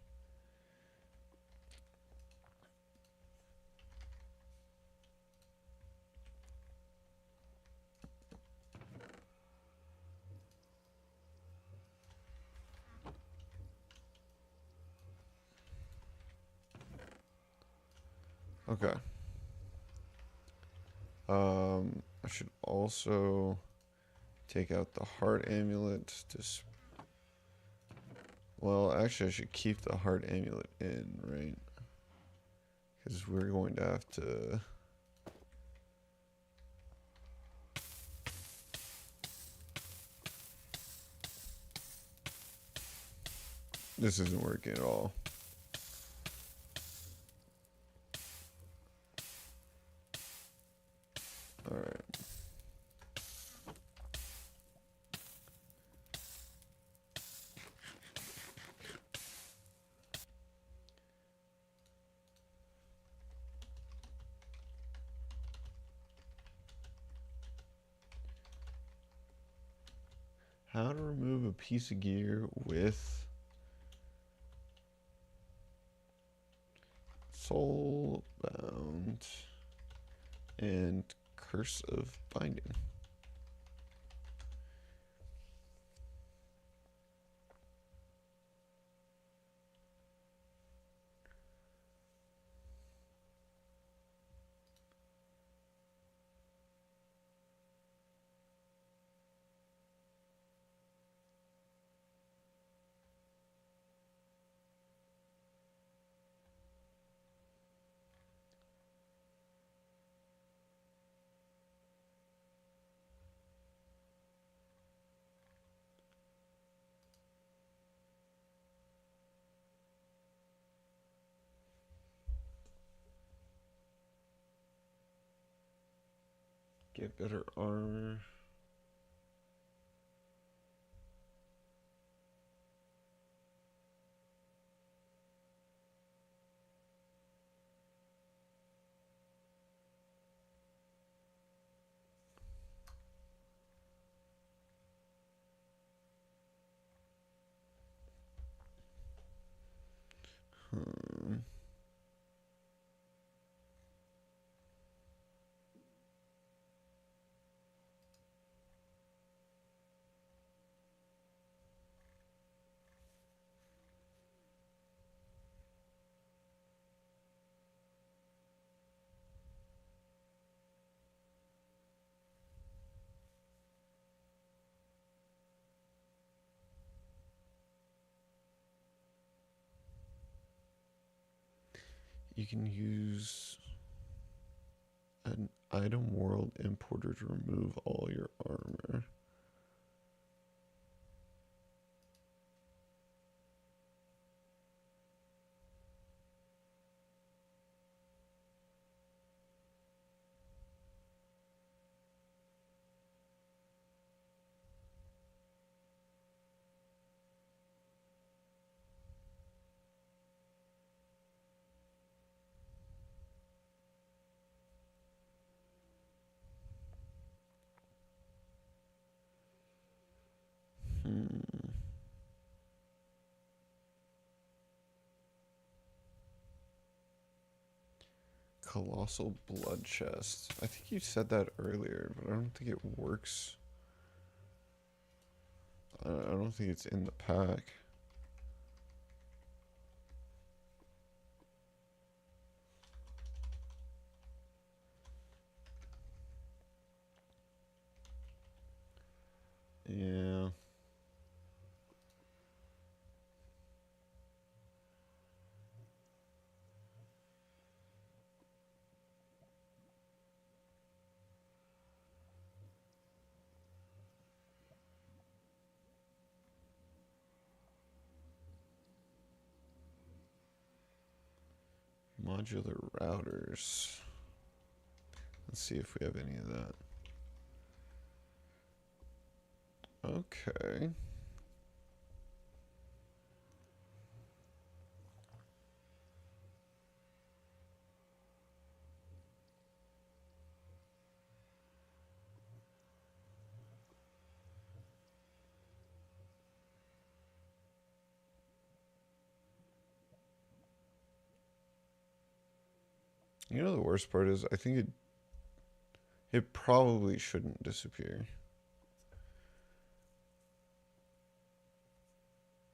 Speaker 1: Okay. I should also take out the heart amulet to. Well, actually, I should keep the heart amulet in, right? Because we're going to have to. This isn't working at all. Alright. How to remove a piece of gear with soul bound and curse of binding. Get better armor. You can use an item world importer to remove all your armor. Colossal blood chest. I think you said that earlier, but I don't think it works. I don't think it's in the pack. Yeah. Modular routers. Let's see if we have any of that. Okay. You know the worst part is I think it probably shouldn't disappear.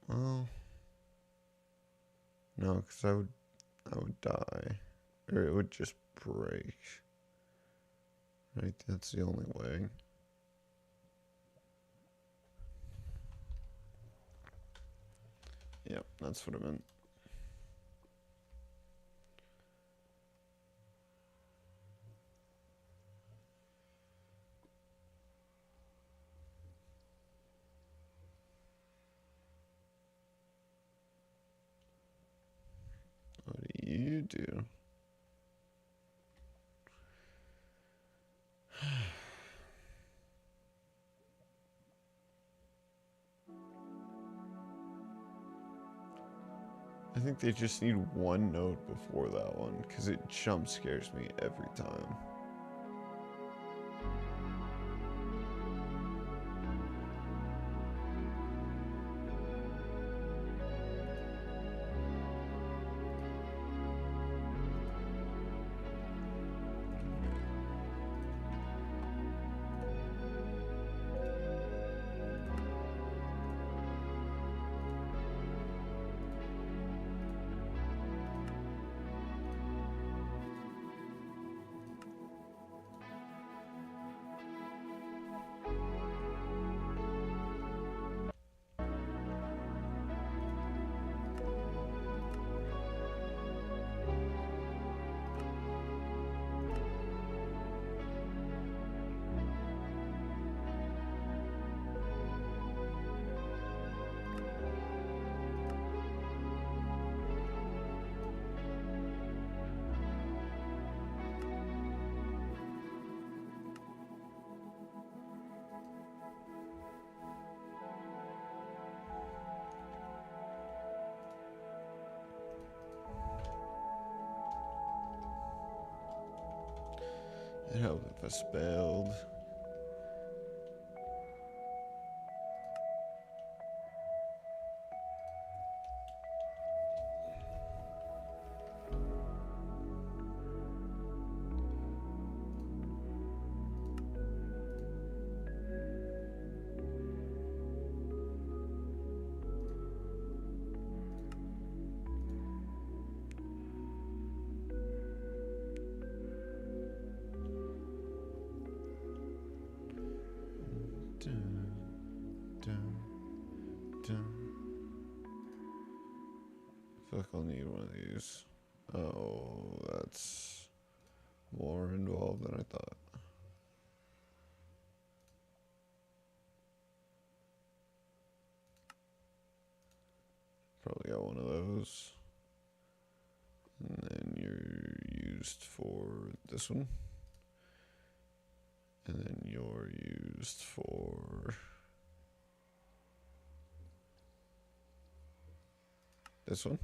Speaker 1: Well, no, because I would die, or it would just break. Right, that's the only way. Yep, that's what I meant. What do you do? I think they just need one note before that one, because it jump scares me every time. It helped if I spelled. Dun, dun, dun. I feel like I'll need one of these. Oh, that's more involved than I thought. Probably got one of those. And then you're used for this one. And then you're used for this one.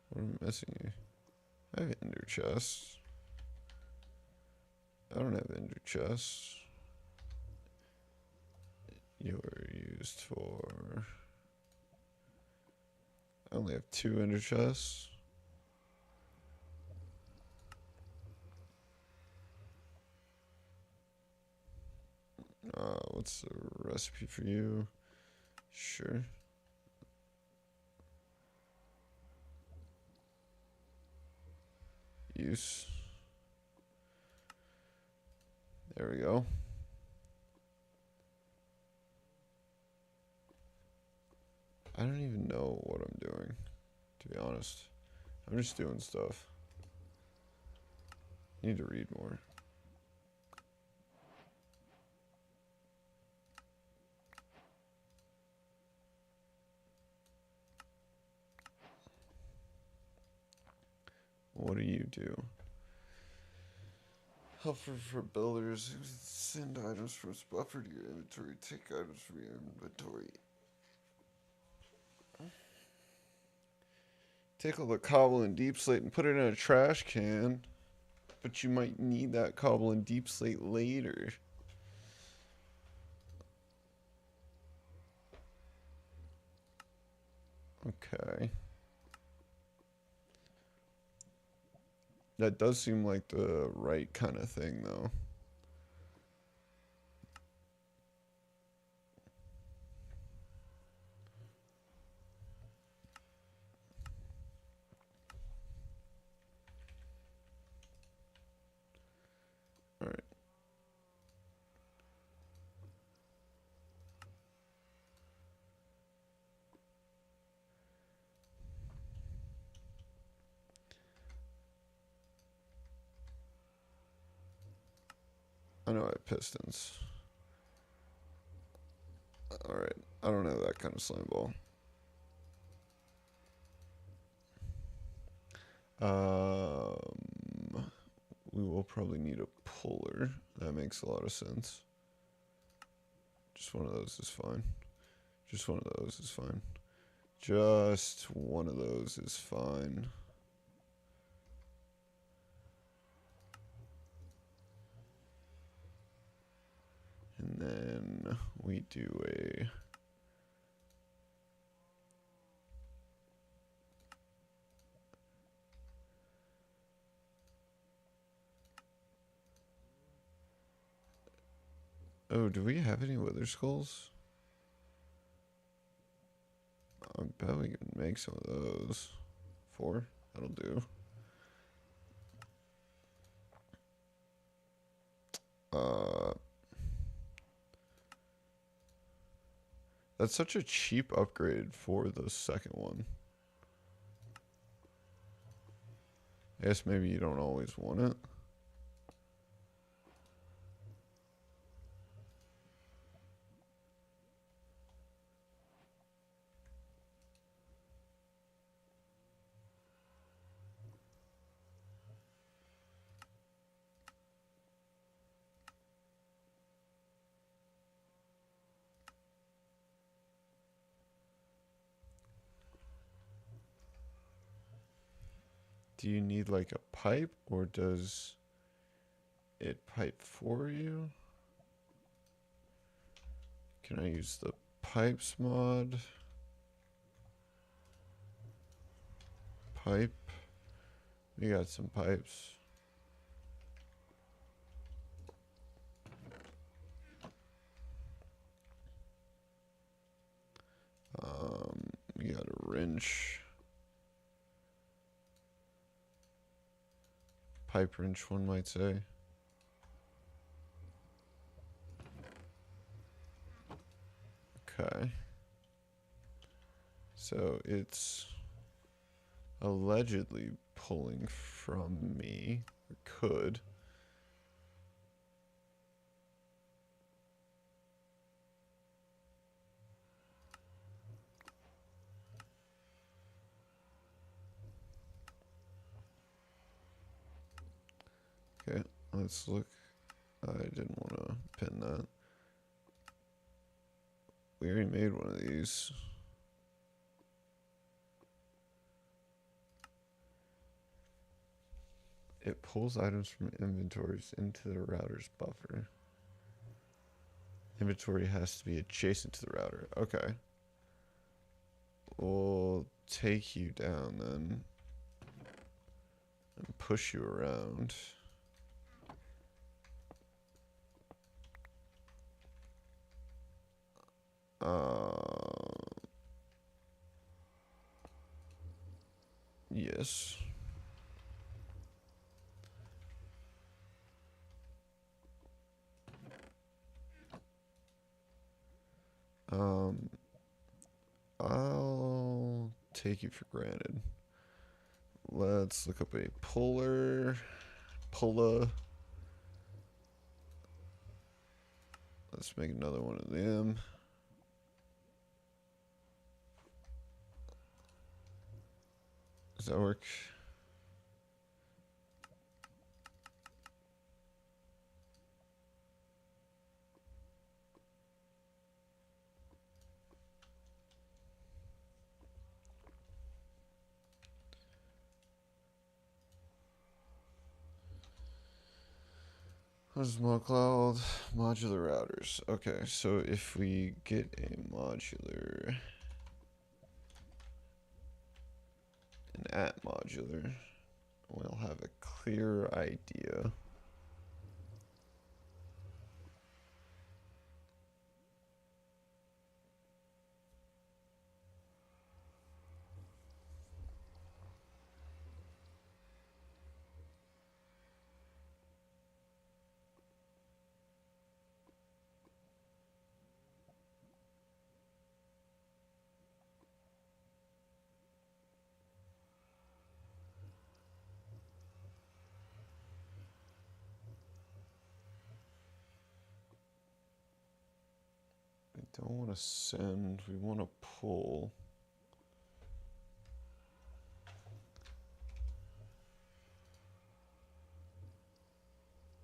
Speaker 1: What am I missing here? I have ender chests. I don't have ender chests. You're used for... I only have 2 ender chests. What's the recipe for you? Sure. Use. There we go. I don't even know what I'm doing, to be honest. I'm just doing stuff. Need to read more. What do you do? Helper for builders. Send items from its buffer to your inventory. Take items from your inventory. Take all the cobble and deep slate and put it in a trash can. But you might need that cobble and deep slate later. Okay. That does seem like the right kind of thing, though. I know I have pistons. Alright, I don't know that kind of slime ball. We will probably need a puller. That makes a lot of sense. Just one of those is fine. Just one of those is fine. Just one of those is fine. And then we do a... Oh, do we have any wither skulls? I bet we can make some of those. 4? That'll do. That's such a cheap upgrade for the second one. I guess maybe you don't always want it. Do you need like a pipe, or does it pipe for you? Can I use the pipes mod? Pipe. We got some pipes. We got a wrench. Pipe wrench, one might say. Okay. So it's allegedly pulling from me. Or could. Okay, let's look. I didn't want to pin that. We already made one of these. It pulls items from inventories into the router's buffer. Inventory has to be adjacent to the router. Okay. We'll take you down then. And push you around. Yes. I'll take you for granted. Let's look up a puller. Let's make another one of them. Does that work? What is cloud modular routers? Okay, so if we get a modular, an at modular, we'll have a clear idea. don't want to send, we want to pull.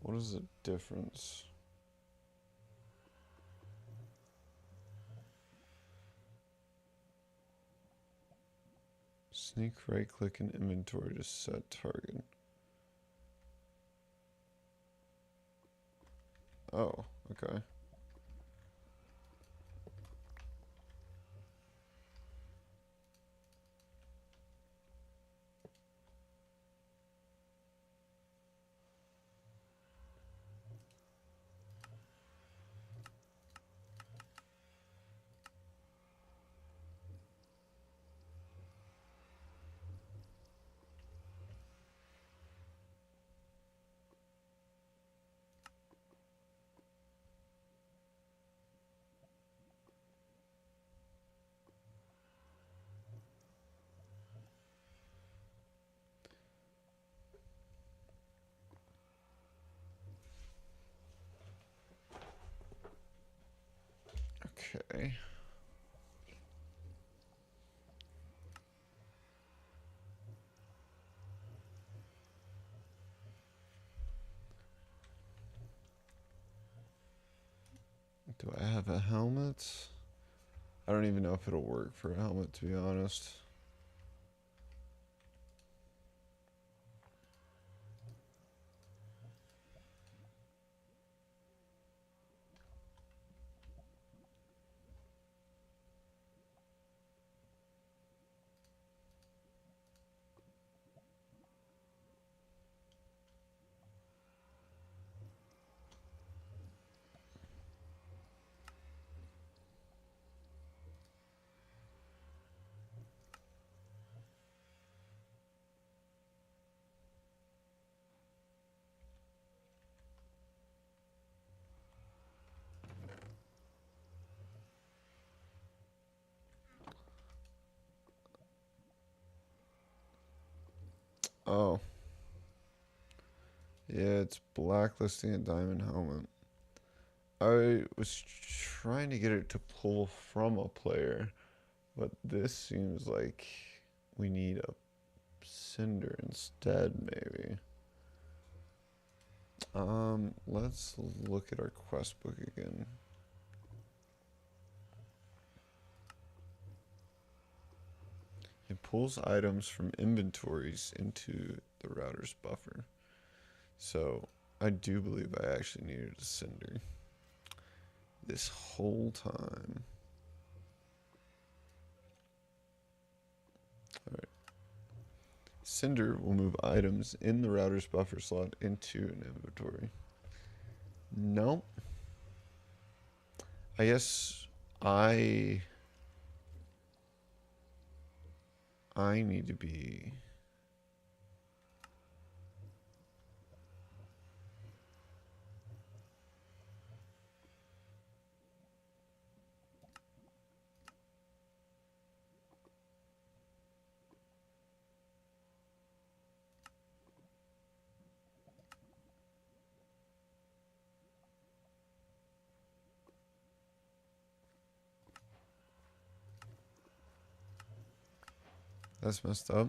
Speaker 1: What is the difference? Sneak right click in inventory to set target. Oh, okay. Okay. Do I have a helmet? I don't even know if it'll work for a helmet, to be honest. Oh. Yeah, it's blacklisting a diamond helmet. I was trying to get it to pull from a player, but this seems like we need a cinder instead, maybe. Let's look at our quest book again. It pulls items from inventories into the router's buffer. So I do believe I actually needed a cinder this whole time. Alright. Cinder will move items in the router's buffer slot into an inventory. Nope. I guess I need to be... That's messed up.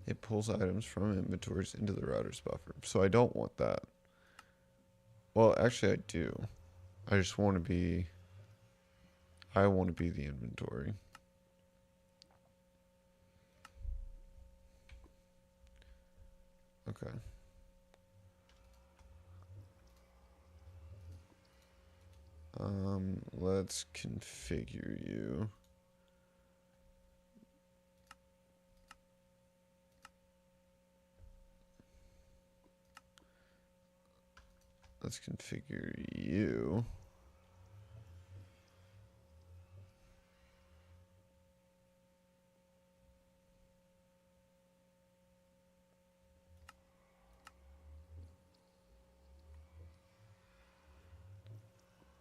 Speaker 1: It pulls items from inventories into the router's buffer. So I don't want that. Well, actually I do. I just want to be... I want to be the inventory. Okay. Let's configure you. Let's configure you.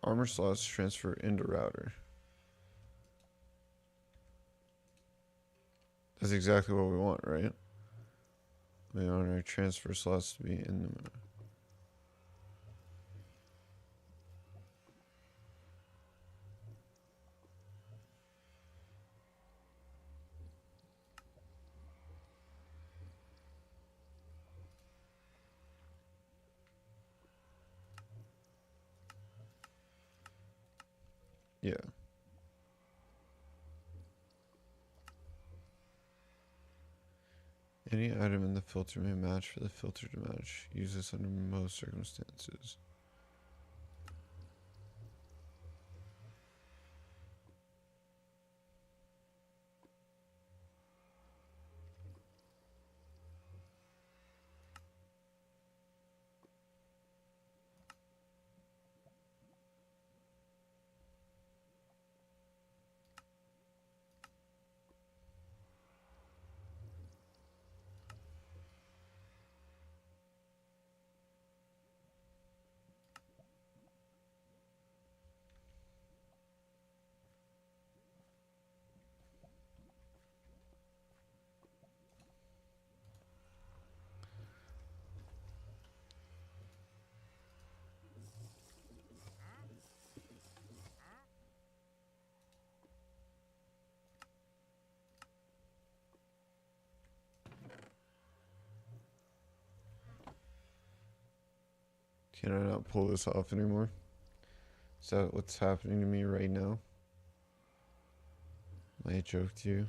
Speaker 1: Armor slots transfer into router. That's exactly what we want, right? We want our transfer slots to be in the... Yeah. Any item in the filter may match for the filter to match. Use this under most circumstances. Can I not pull this off anymore? Is that what's happening to me right now? I joked you.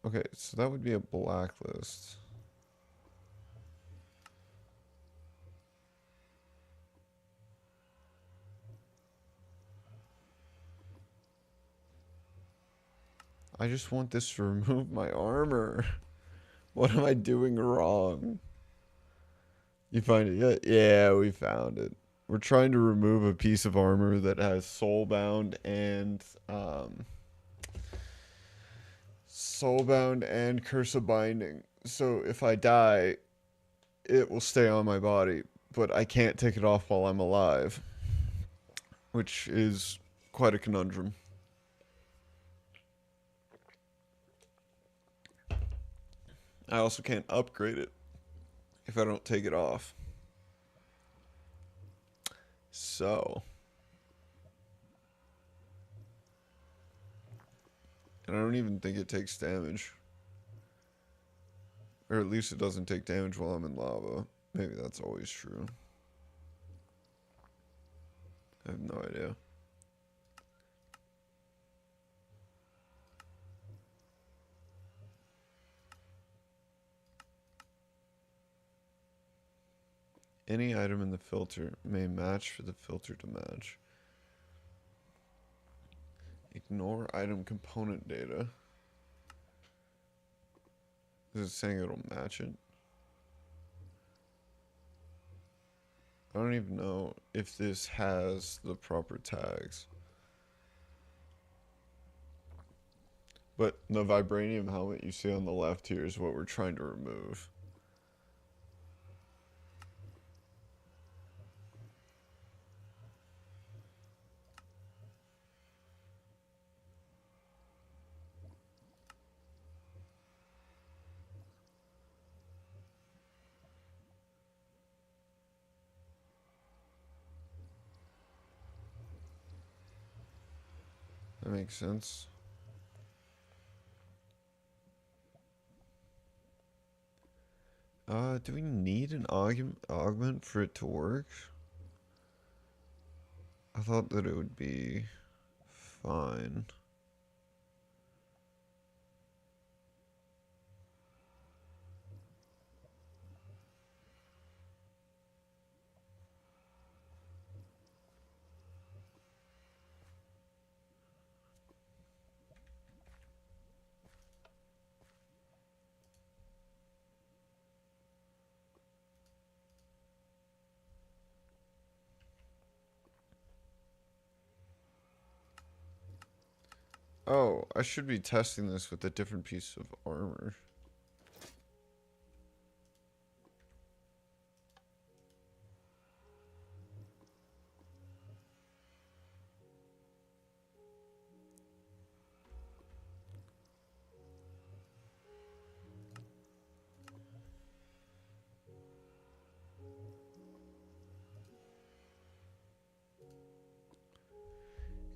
Speaker 1: Okay, so that would be a blacklist. I just want this to remove my armor. What am I doing wrong? You find it yet? Yeah, we found it. We're trying to remove a piece of armor that has soulbound and curse of binding. So if I die, it will stay on my body, but I can't take it off while I'm alive, which is quite a conundrum. I also can't upgrade it if I don't take it off. So, and I don't even think it takes damage. Or at least it doesn't take damage while I'm in lava. Maybe that's always true. I have no idea. Any item in the filter may match for the filter to match. Ignore item component data. Is it saying it'll match it? I don't even know if this has the proper tags. But the vibranium helmet you see on the left here is what we're trying to remove. That makes sense. Do we need an augment for it to work? I thought that it would be fine. Oh, I should be testing this with a different piece of armor.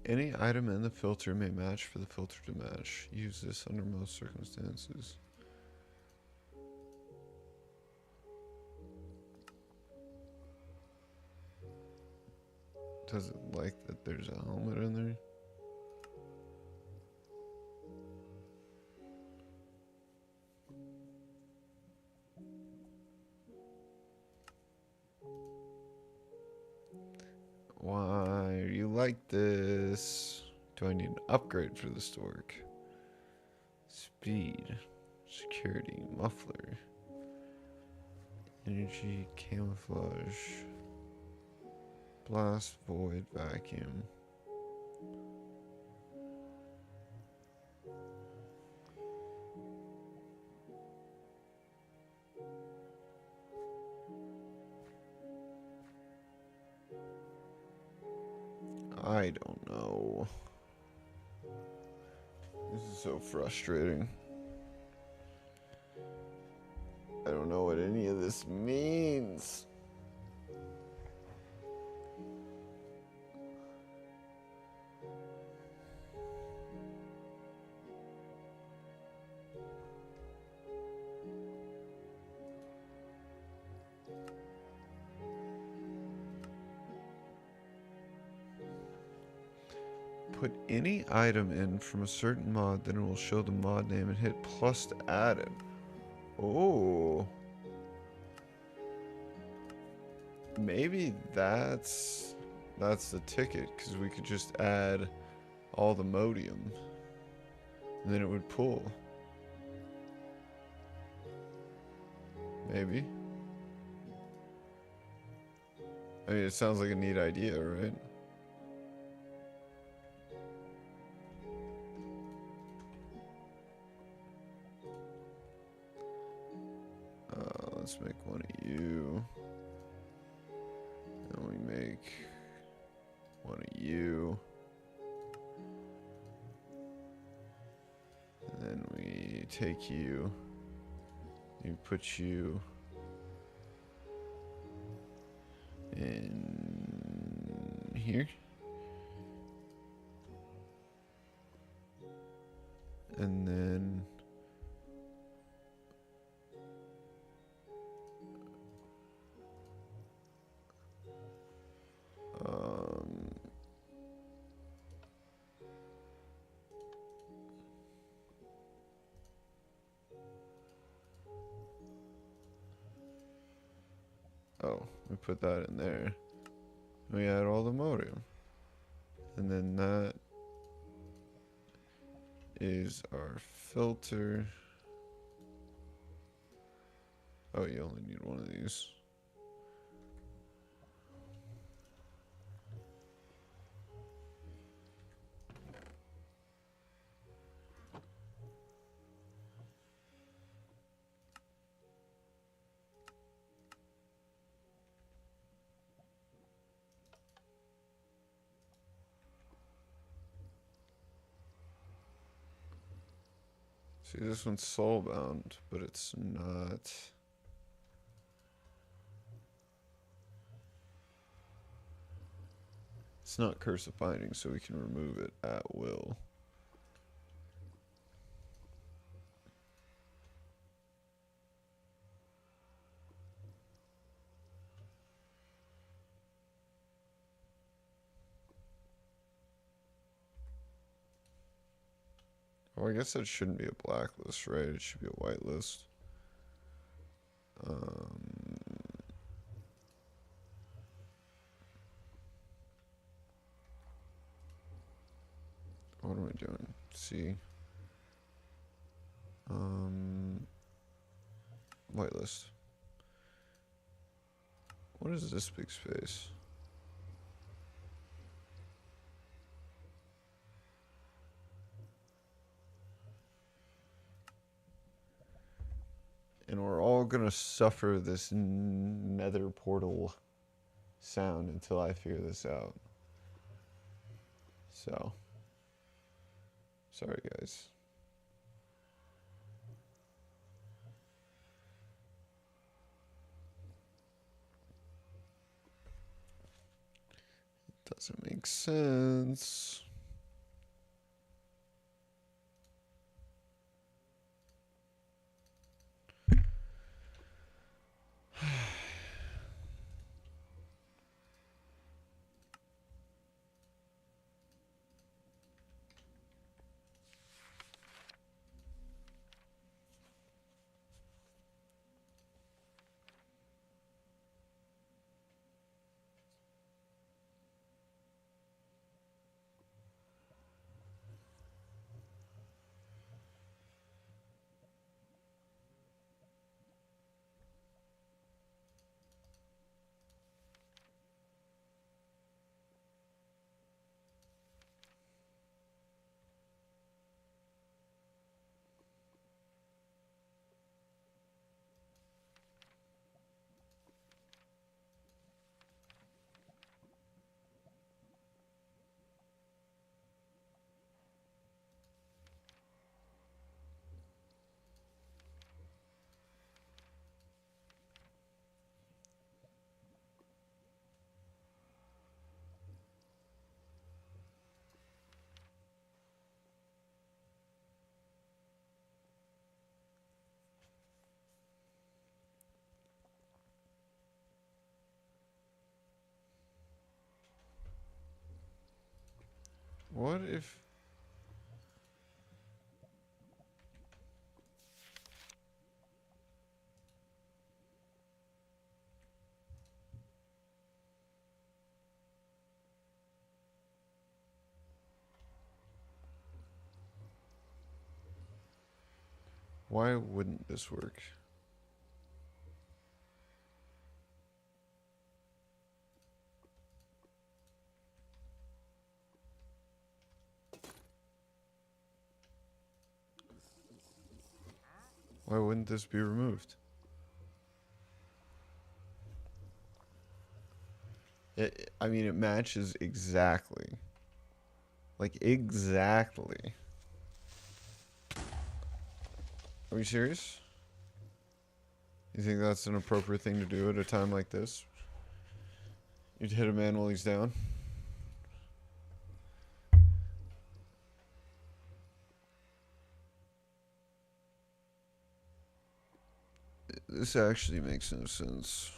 Speaker 1: Any item in the filter may match for the filter to match. Use this under most circumstances. Does it like that there's a helmet in there? Why are you like this? Do I need an upgrade for this to work? Speed, security, muffler, energy, camouflage, blast, void, vacuum. I don't know. This is so frustrating. I don't know what any of this means. Put any item in from a certain mod, then it will show the mod name and hit plus to add it. Oh. Maybe that's the ticket, because we could just add all the modium. And then it would pull. Maybe. I mean, it sounds like a neat idea, right? Let's make one of you. And we make one of you. And then we take you. We put you in here. And then oh, we put that in there. We add all the modium. And then that is our filter. Oh, you only need one of these. See, this one's soulbound, but it's not. It's not curse of binding, so we can remove it at will. Oh, I guess that shouldn't be a blacklist, right? It should be a whitelist. What am I doing? See. Whitelist. What is this big space? And we're all gonna suffer this nether portal sound until I figure this out. So, sorry guys. Doesn't make sense. What if... Why wouldn't this work? Why wouldn't this be removed? I mean, it matches exactly. Like, exactly. Are you serious? You think that's an appropriate thing to do at a time like this? You'd hit a man while he's down? This actually makes no sense.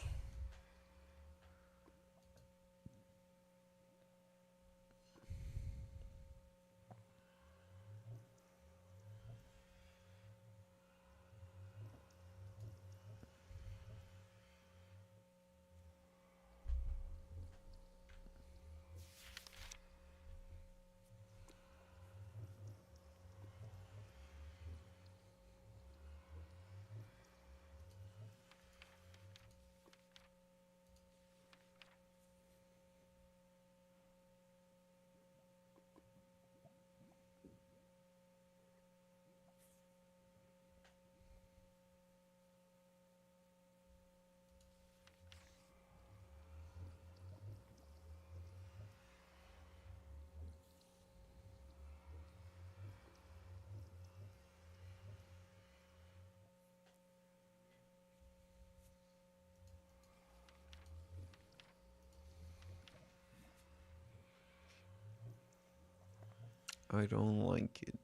Speaker 1: I don't like it.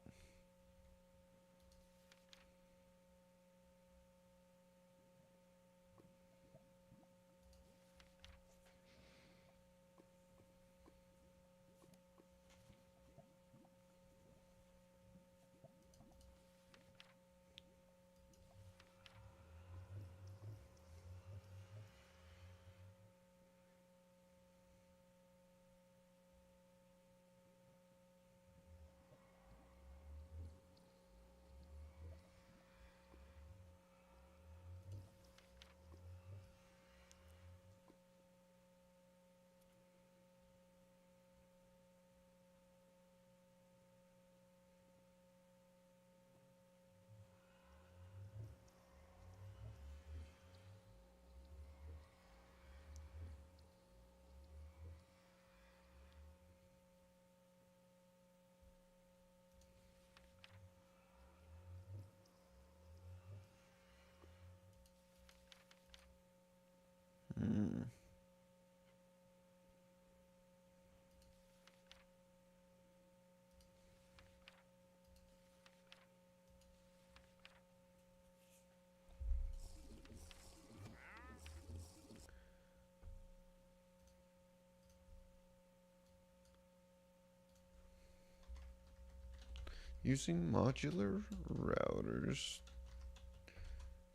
Speaker 1: Using modular routers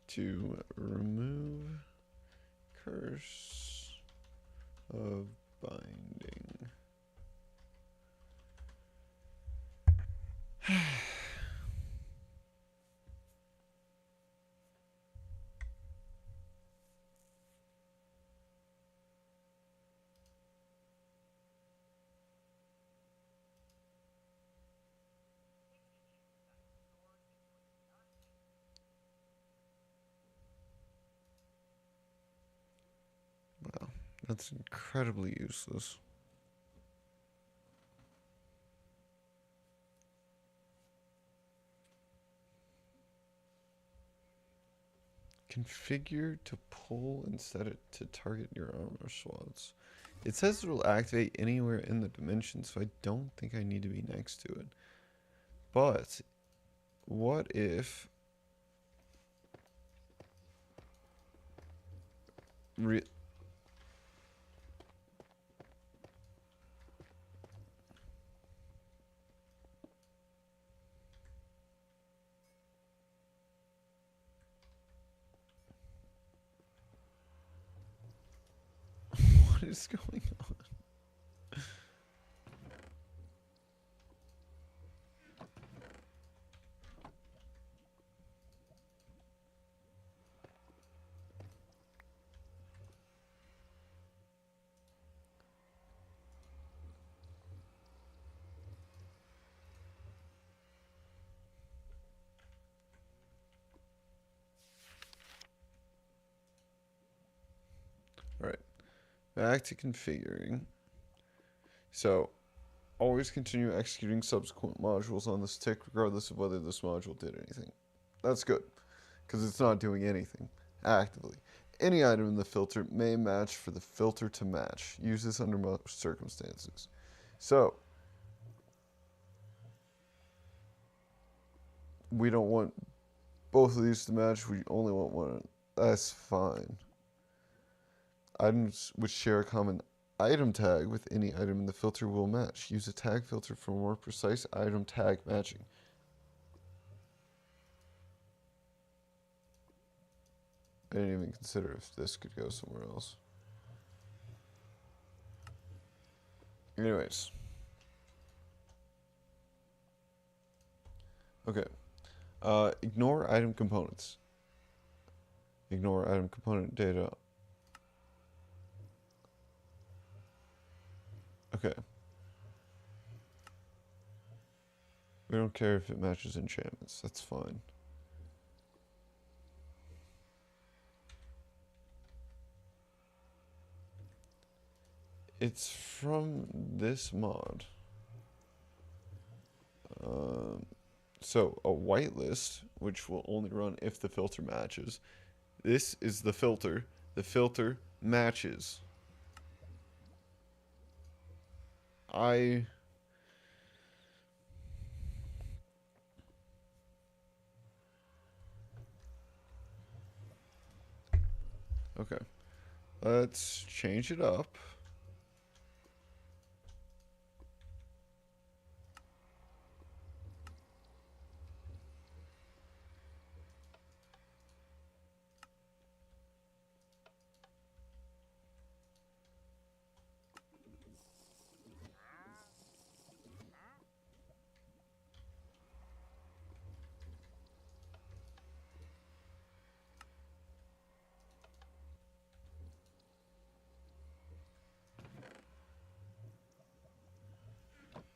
Speaker 1: to remove curse of binding. Wow, that's incredibly useless. Configure to pull and set it to target your armor slots. It says it'll activate anywhere in the dimension, so I don't think I need to be next to it. But what if what is going on? Alright, back to configuring. So, always continue executing subsequent modules on this tick regardless of whether this module did anything. That's good, because it's not doing anything actively. Any item in the filter may match for the filter to match. Use this under most circumstances. So, we don't want both of these to match, we only want one. That's fine. Items which share a common item tag with any item in the filter will match. Use a tag filter for more precise item tag matching. I didn't even consider if this could go somewhere else. Anyways. Okay. Ignore item components. Ignore item component data. Okay. We don't care if it matches enchantments. That's fine. It's from this mod. So a whitelist, which will only run if the filter matches. This is the filter. The filter matches. Okay. Let's change it up.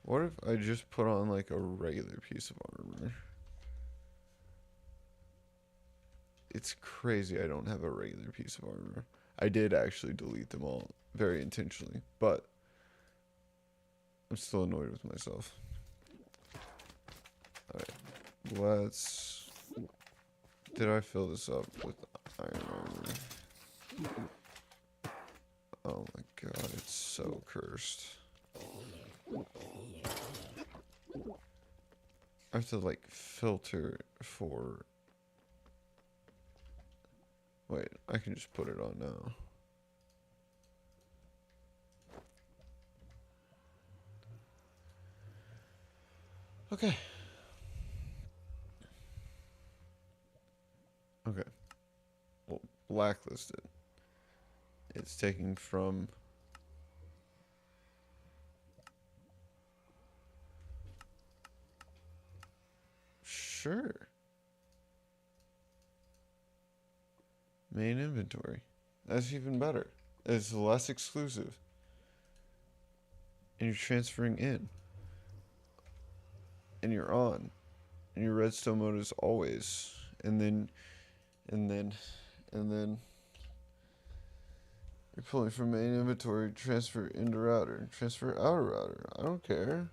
Speaker 1: What if I just put on like a regular piece of armor? It's crazy I don't have a regular piece of armor. I did actually delete them all very intentionally, but I'm still annoyed with myself. Alright, let's... Did I fill this up with iron armor? Oh my god, it's so cursed. I have to like filter for... Wait, I can just put it on now. Okay. Okay. Well, blacklisted. It's taking from... Sure. Main inventory. That's even better. It's less exclusive. And you're transferring in. And you're on. And your redstone mode is always. And then... And then... And then... You're pulling from main inventory, transfer into router. Transfer out of router. I don't care.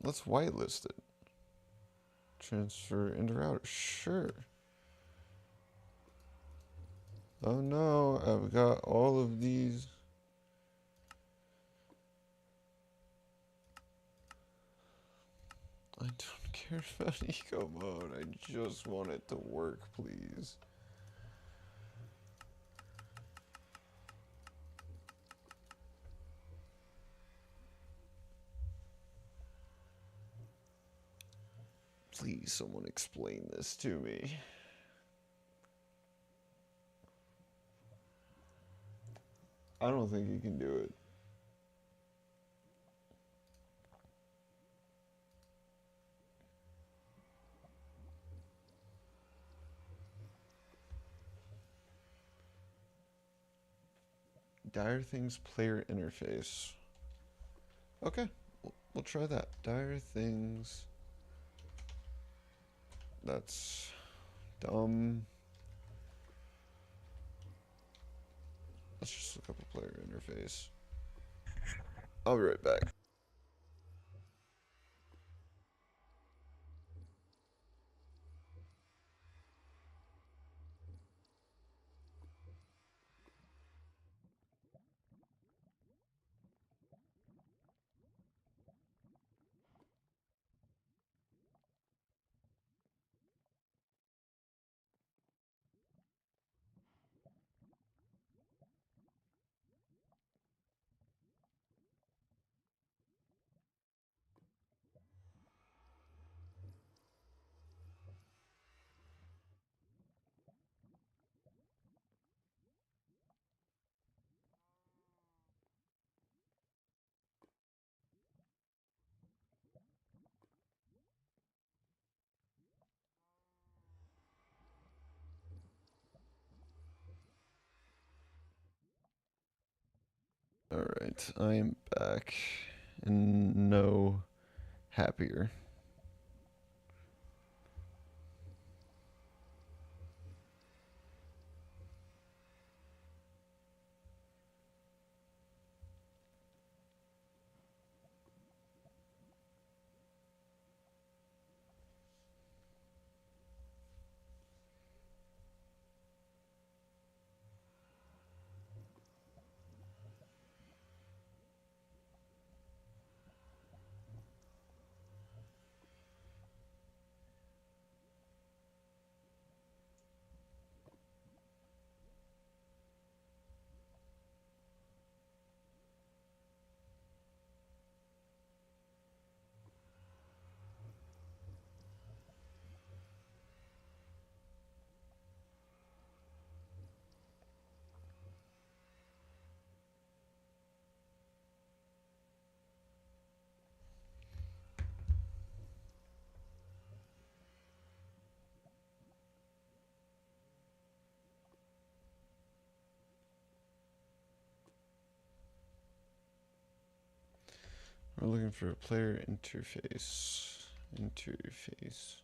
Speaker 1: Let's whitelist it. Transfer into router. Sure. Oh no, I've got all of these. I don't care about eco mode. I just want it to work, please. Please, someone explain this to me. I don't think you can do it. Dire Things player interface. Okay, we'll try that. Dire Things. That's dumb. Let's just look up a player interface. I'll be right back. Alright, I am back. And no happier. We're looking for a player interface. Interface.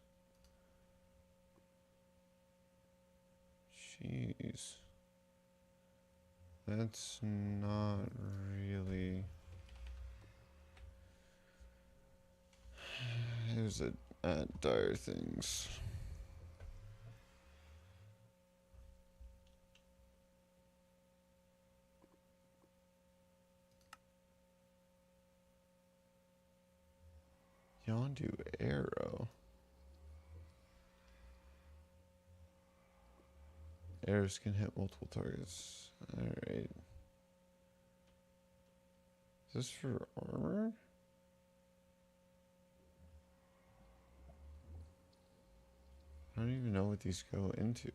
Speaker 1: Jeez. That's not really... Is it at Dire Things? Yondu arrow. Arrows can hit multiple targets. Alright. this for armor? I don't even know what these go into.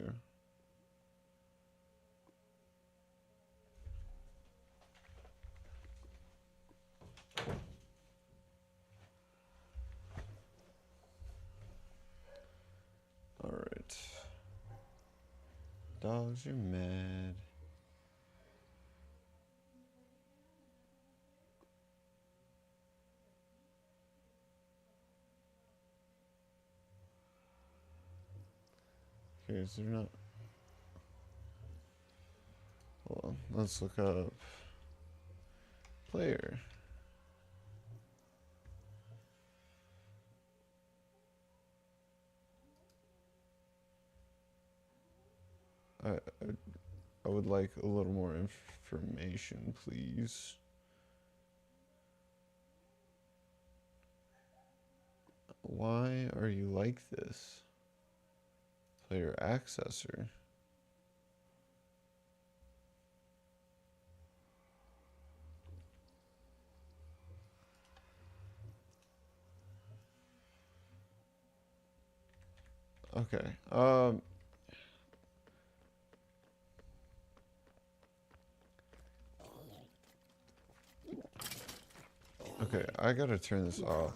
Speaker 1: Alright. Dogs are mad. Okay, so they're not... Hold on, let's look up player. I, I would like a little more information, please. Why are you like this? Player accessor. Okay. Okay, I gotta turn this off.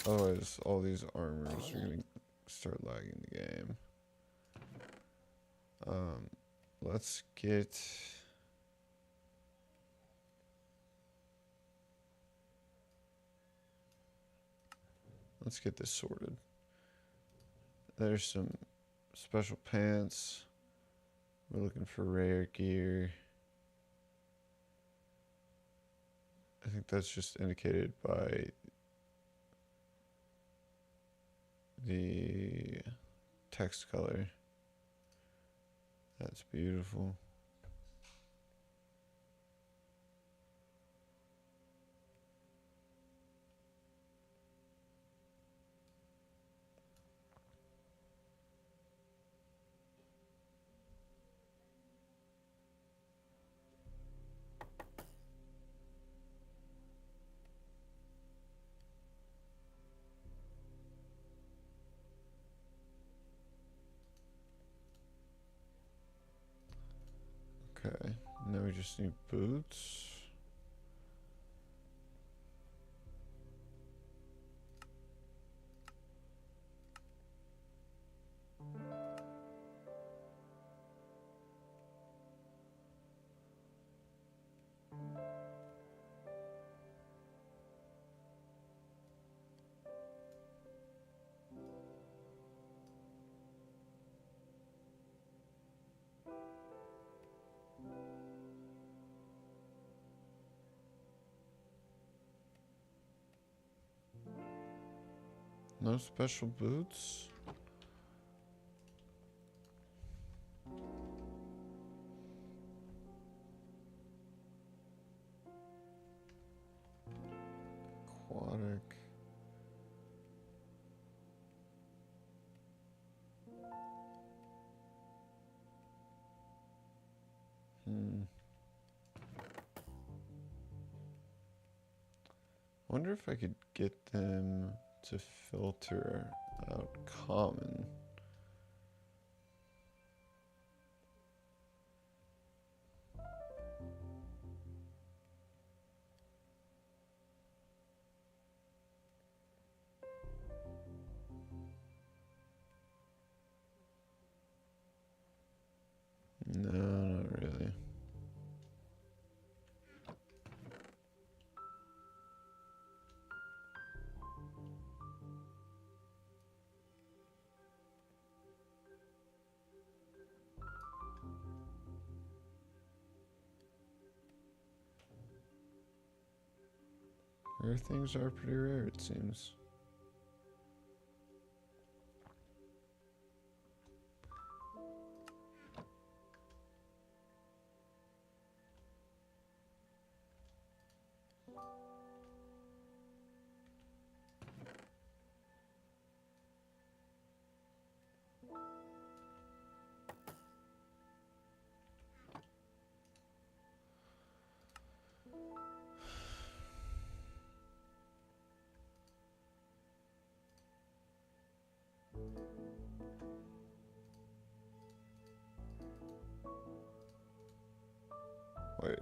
Speaker 1: Otherwise, all these armors are gonna start lagging the game. Let's get... Let's get this sorted. There's some special pants. We're looking for rare gear. I think that's just indicated by the text color. That's beautiful. Okay, now we just need boots. No special boots? Aquatic. I wonder if I could get them to filter out common. No, not really. Rare things are pretty rare, it seems. Wait.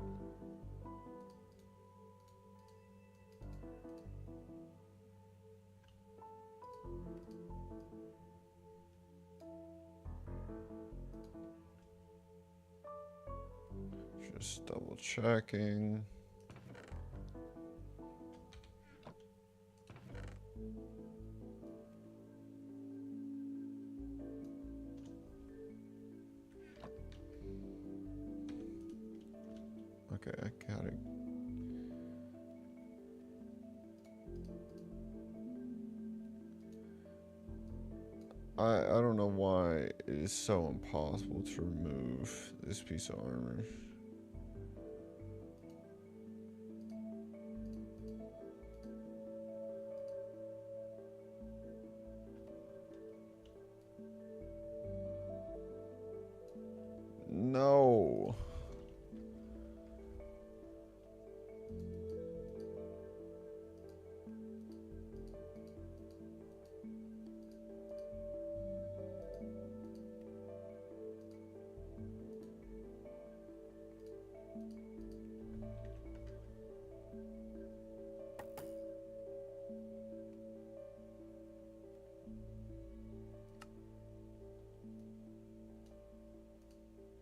Speaker 1: Just double checking. Okay, I got it. I don't know why it is so impossible to remove this piece of armor. No.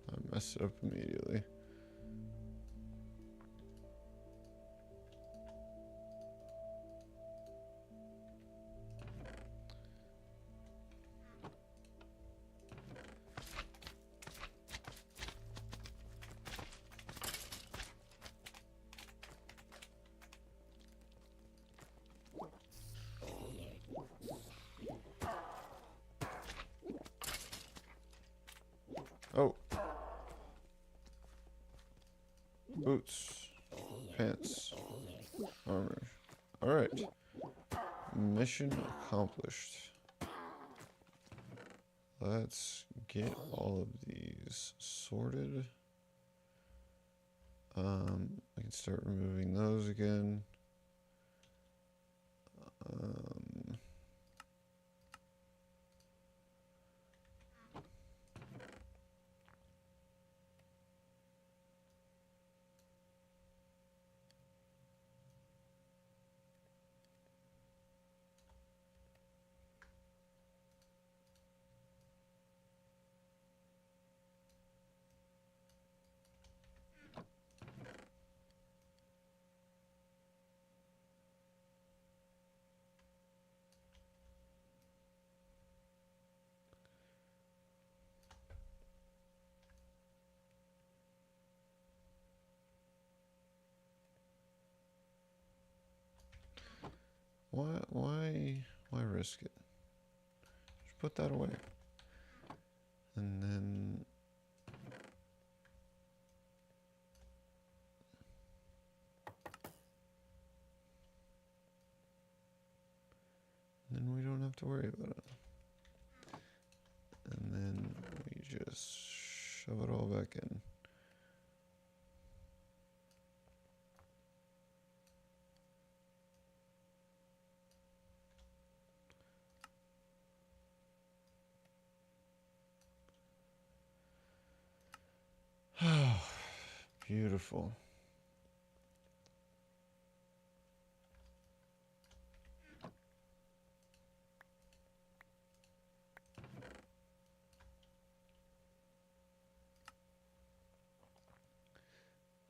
Speaker 1: I messed it up immediately. Oh. Boots. Pants. Armor. Alright. Mission accomplished. Let's get all of these sorted. I can start removing those again. Why risk it? Just put that away. And then we don't have to worry about it. And then we just shove it all back in. Beautiful.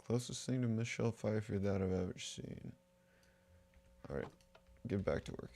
Speaker 1: Closest thing to Michelle Pfeiffer that I've ever seen. Alright, get back to work.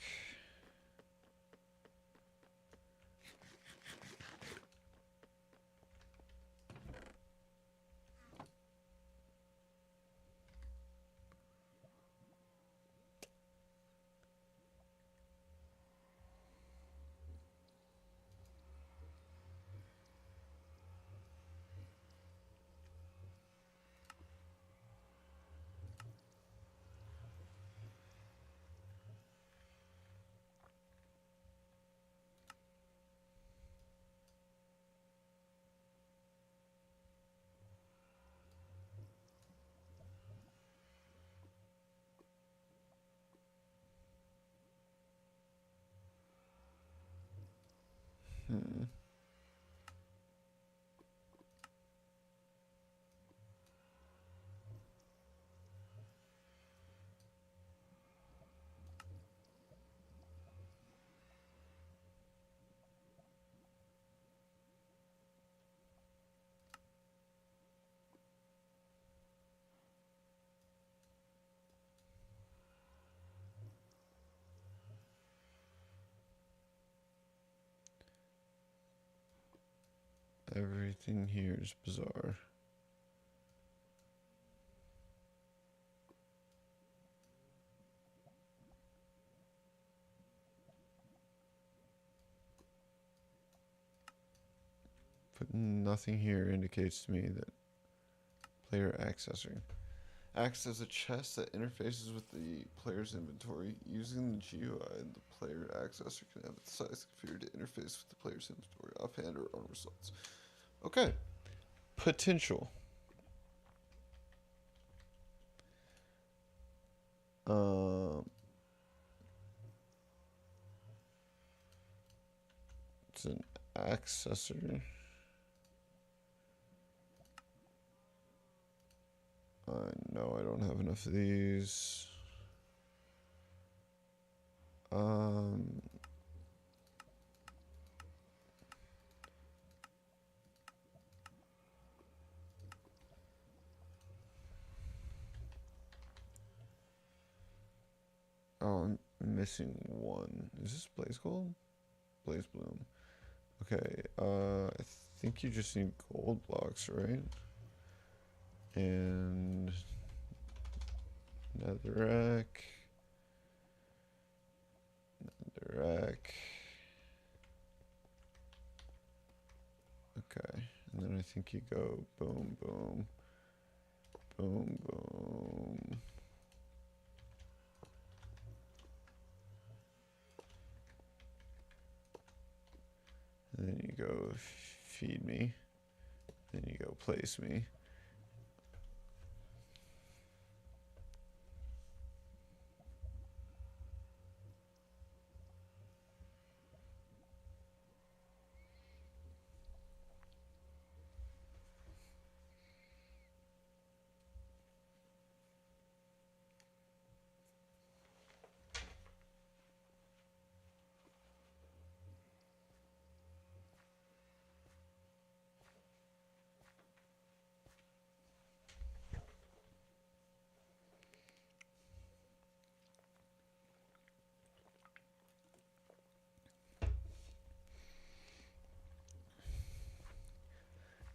Speaker 1: Everything here is bizarre. But nothing here indicates to me that player accessor. Acts as a chest that interfaces with the player's inventory. Using the GUI, the player accessor can have its size configured to interface with the player's inventory, offhand or on results. Okay. Potential. It's an accessor. No, I don't have enough of these. Oh, I'm missing one. Is this Blaze Gold? Blaze Bloom. Okay, I think you just need gold blocks, right? And netherrack. Okay, and then I think you go boom, boom, boom, boom. And then you go feed me. Then you go place me.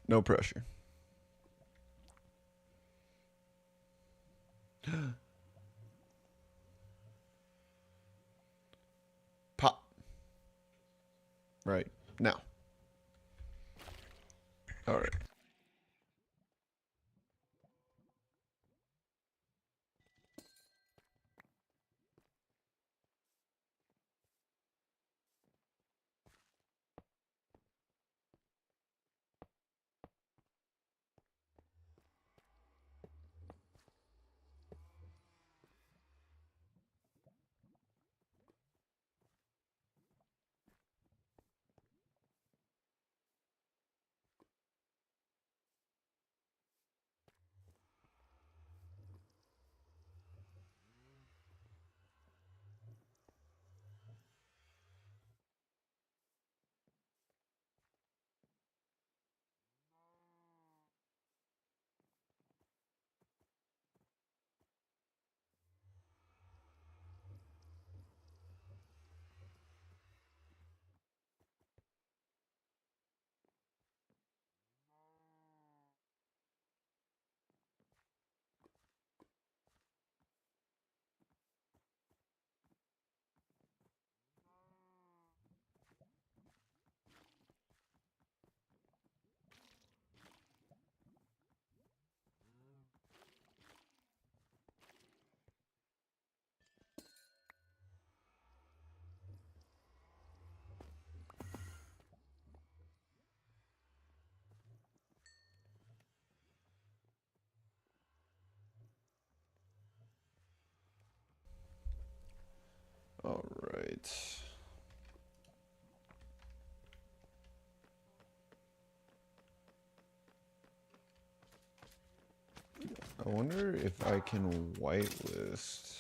Speaker 1: No pressure. Pop. Right. Now. All right. All right. I wonder if I can whitelist.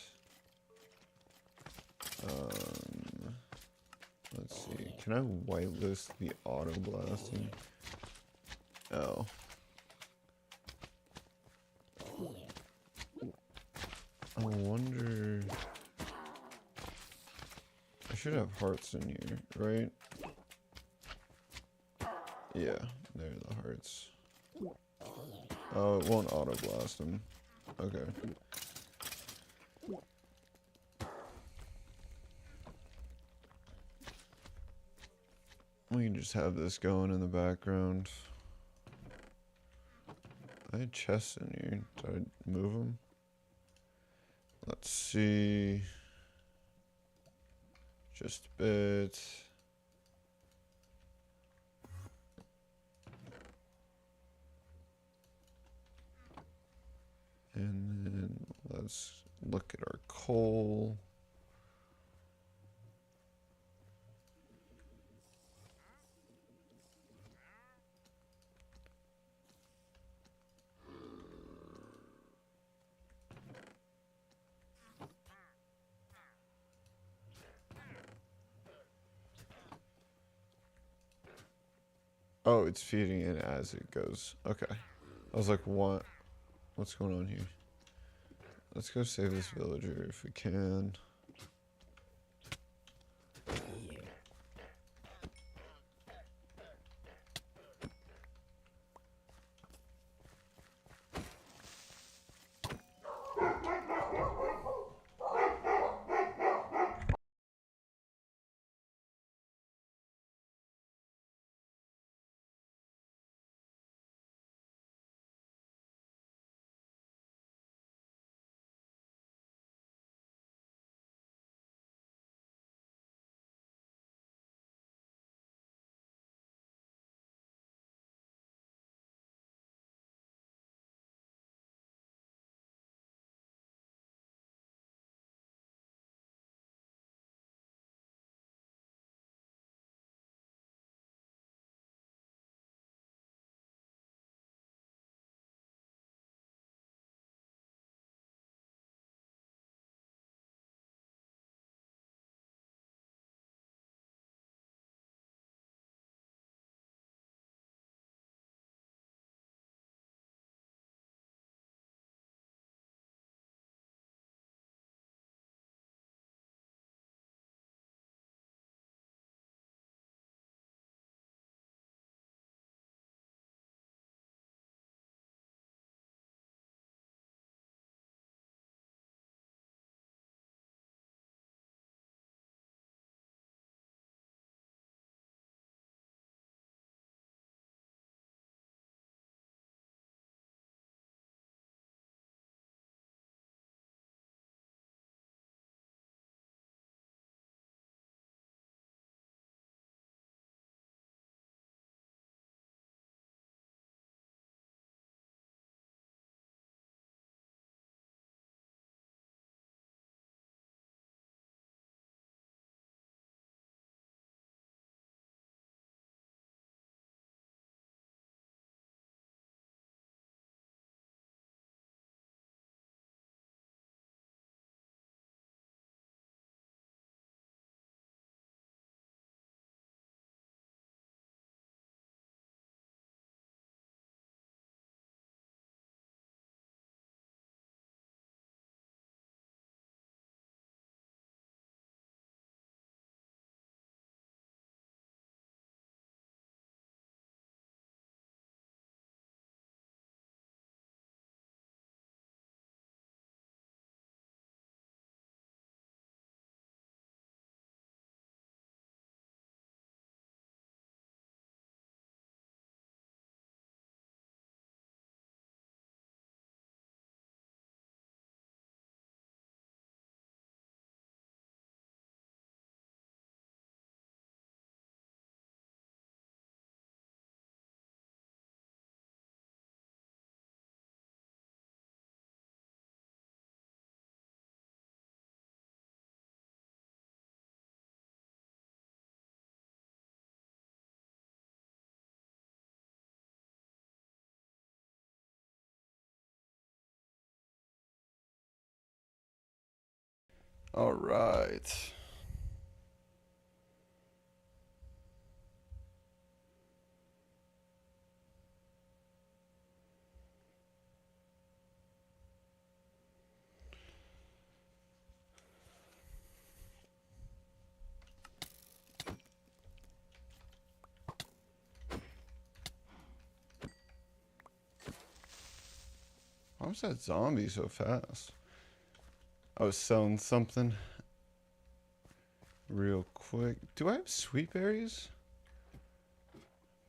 Speaker 1: Let's see. Can I whitelist the auto blasting? Oh. I wonder. I should have hearts in here, right? Yeah, There, the hearts. Oh, it won't auto blast them. Okay. We can just have this going in the background. I had chests in here. Did I move them? Let's see. Just a bit. And then let's look at our coal. Oh, it's feeding it as it goes. Okay. I was like, what? What's going on here? Let's go save this villager if we can. All right. was that zombie so fast? I was selling something real quick. Do I have sweet berries?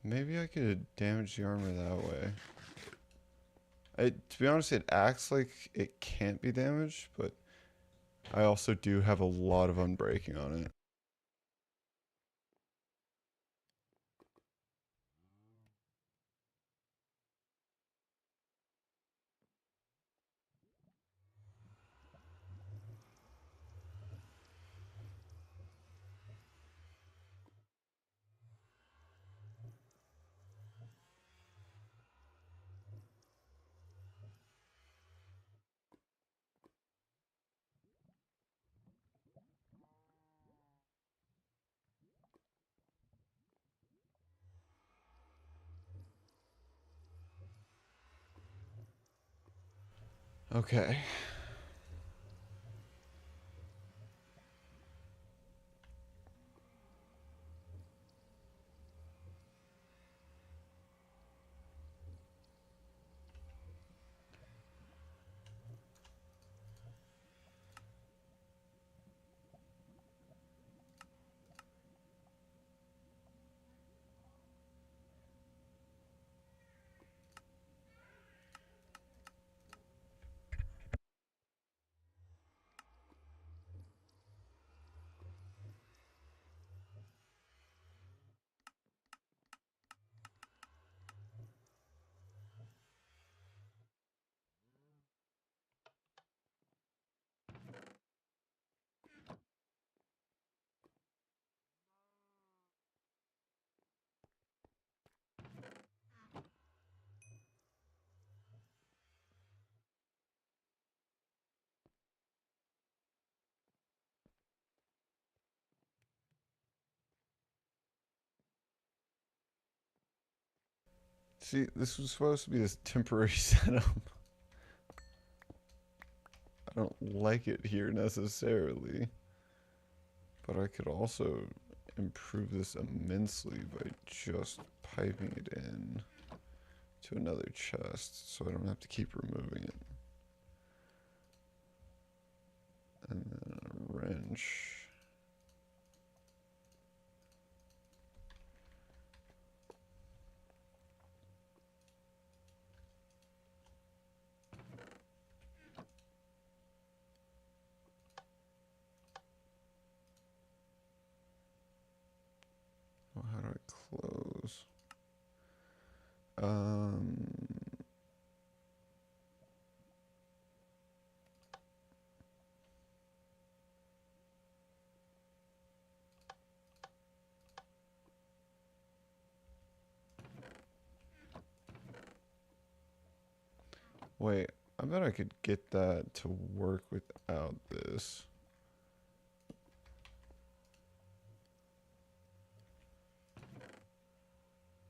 Speaker 1: Maybe I could damage the armor that way. To be honest, it acts like it can't be damaged, but I also do have a lot of unbreaking on it. Okay. See, this was supposed to be this temporary setup. I don't like it here necessarily. But I could also improve this immensely by just piping it in to another chest so I don't have to keep removing it. And then a wrench. Oh, how do I close? Wait, I bet I could get that to work without this.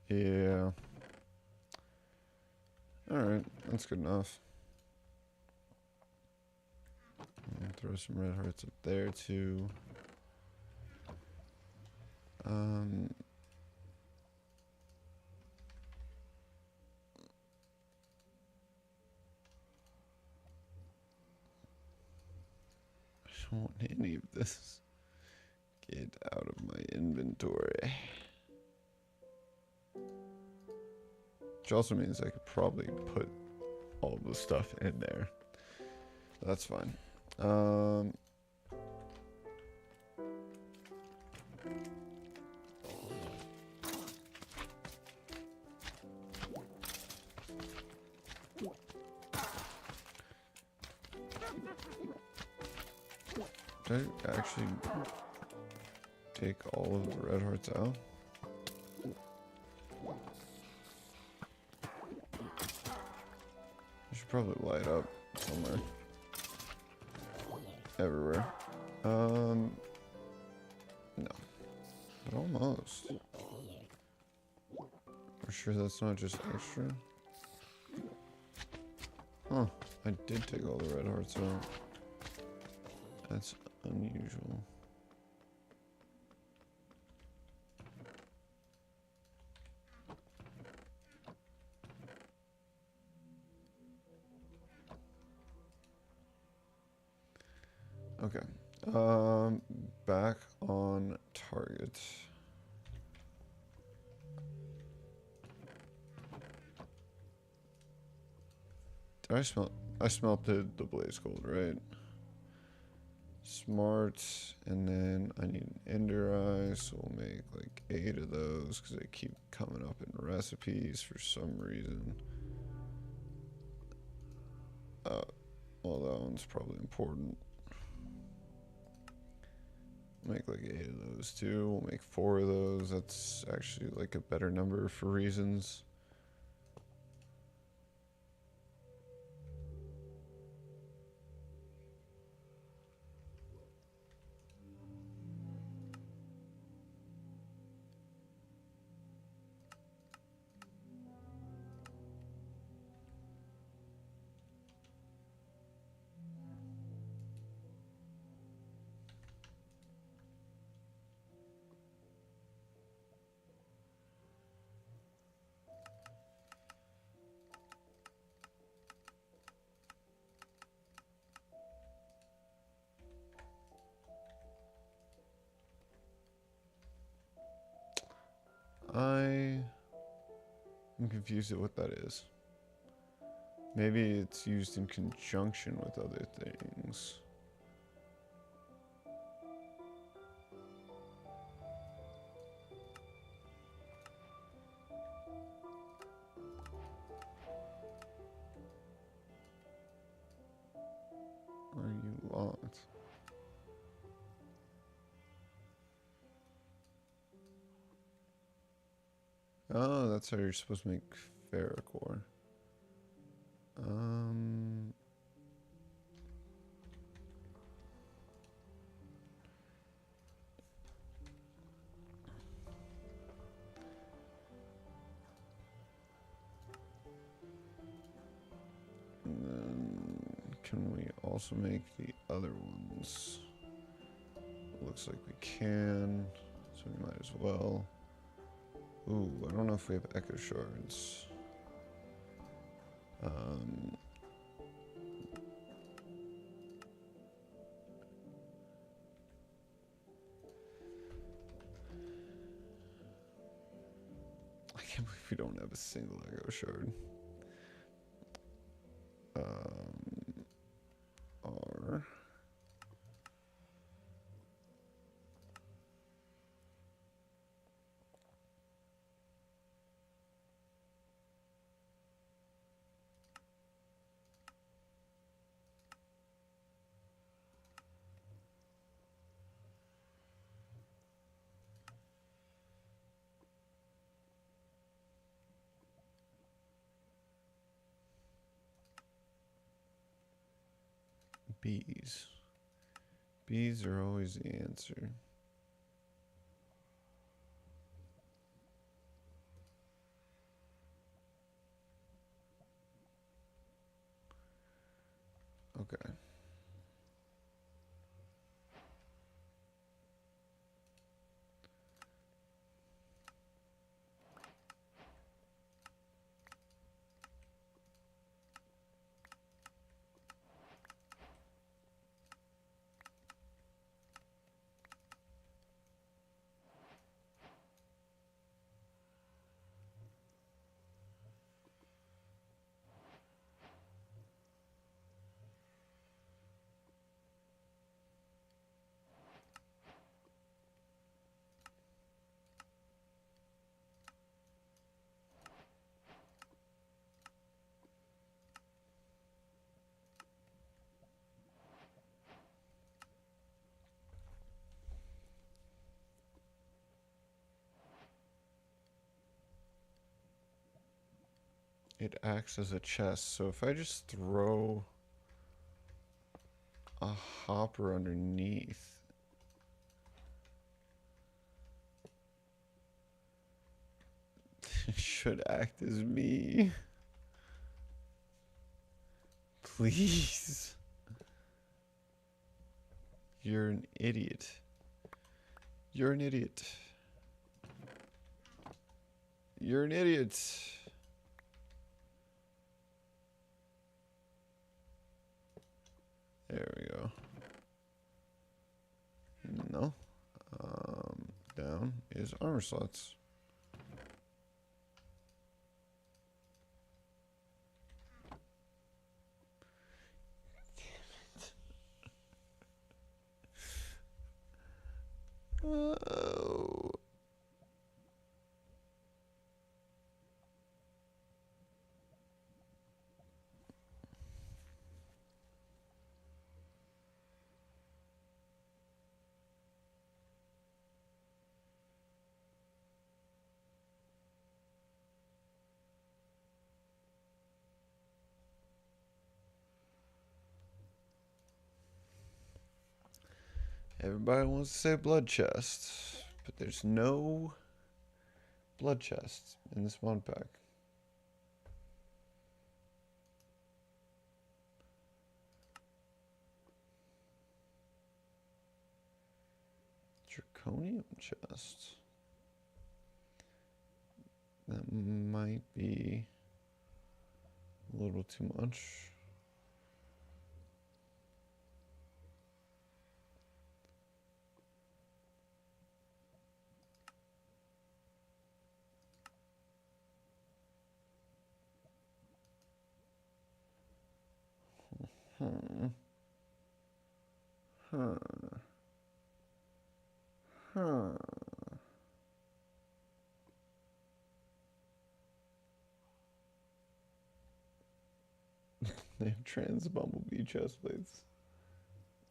Speaker 1: Yeah. Alright, that's good enough. Throw some red hearts up there too. I don't want any of this. Get out of my inventory. Which also means I could probably put all the stuff in there. That's fine. Did I actually take all of the red hearts out? I should probably light up somewhere. Everywhere. No. But almost. We're sure that's not just extra? Huh. I did take all the red hearts out. That's unusual. Okay. Back on target. Did I smell? I smelt the blaze gold, right? Smart, and then I need an ender eye, so we'll make like 8 of those because they keep coming up in recipes for some reason. Well, that one's probably important. Make like 8 of those too. We'll make 4 of those. That's actually like a better number for reasons. I'm confused at what that is. Maybe it's used in conjunction with other things. Are you locked? Oh, that's how you're supposed to make ferrocore. And then can we also make the other ones? Looks like we can, so we might as well. Ooh, I don't know if we have echo shards. I can't believe we don't have a single echo shard. R. Bees. Bees are always the answer. Okay. It acts as a chest, so if I just throw a hopper underneath, it should act as me. Please. You're an idiot. You're an idiot. You're an idiot. There we go. is armor slots. Oh. Everybody wants to say blood chest, but there's no blood chests in this mod pack. Draconium chest. That might be a little too much. Huh. Huh. Huh. They have trans bumblebee chest plates.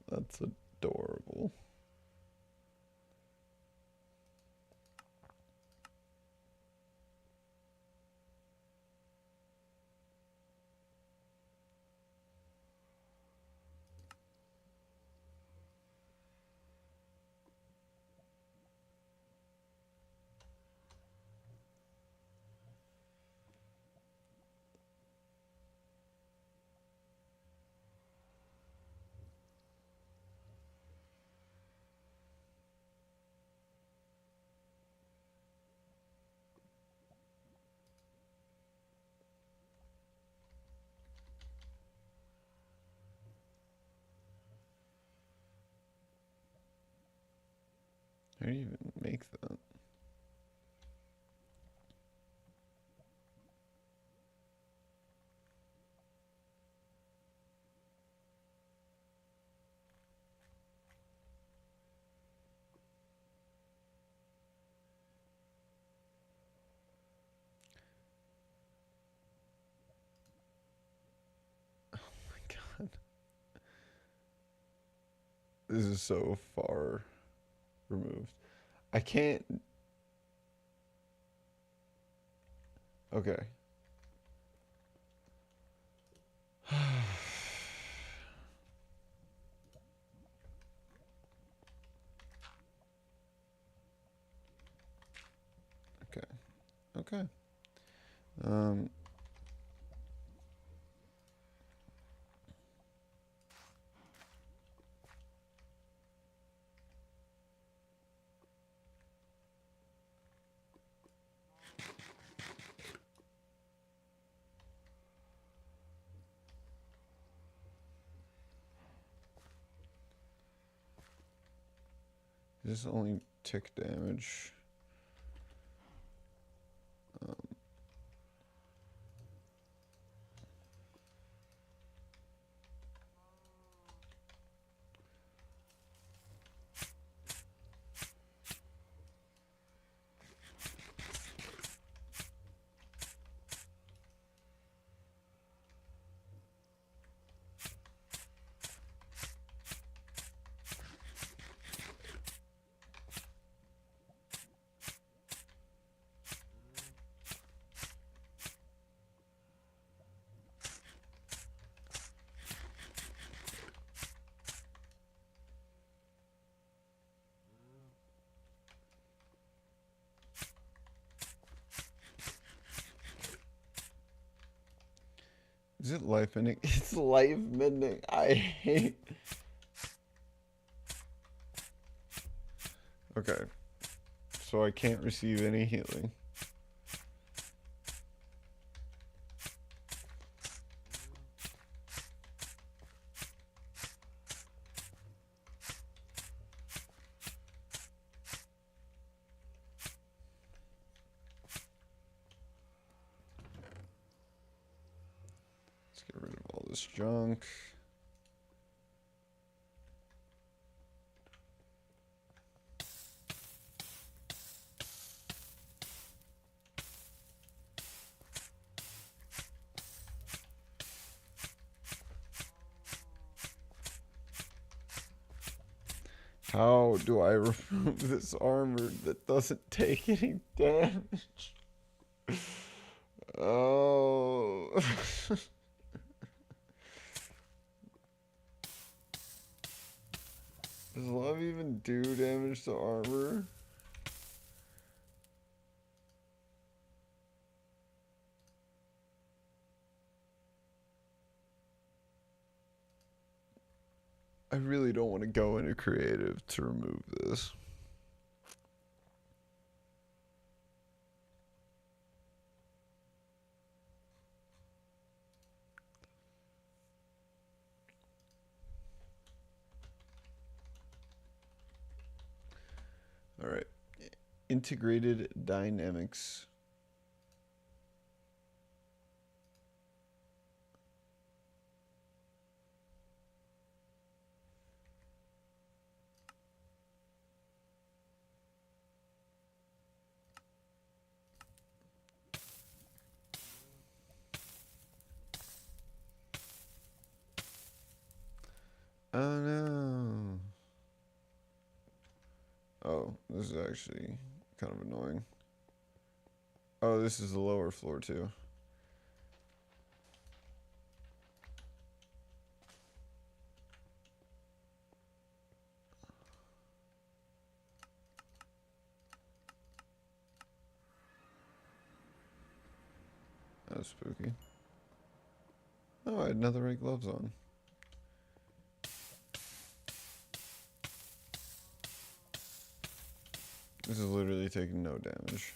Speaker 1: That's adorable. How do you even make that? Oh my god. This is so far removed. I can't. Okay. Okay. Okay. Is this only tick damage? Is it life ending? It's life ending. I hate. Okay. So I can't receive any healing. Let's get rid of all this junk. How do I remove this armor that doesn't take any damage? Oh. Does love even do damage to armor? I really don't want to go into creative to remove this. All right. Integrated dynamics. Oh no. Oh, this is actually kind of annoying. Oh, this is the lower floor too. That was spooky. Oh, I had netherite gloves on. This is literally taking no damage.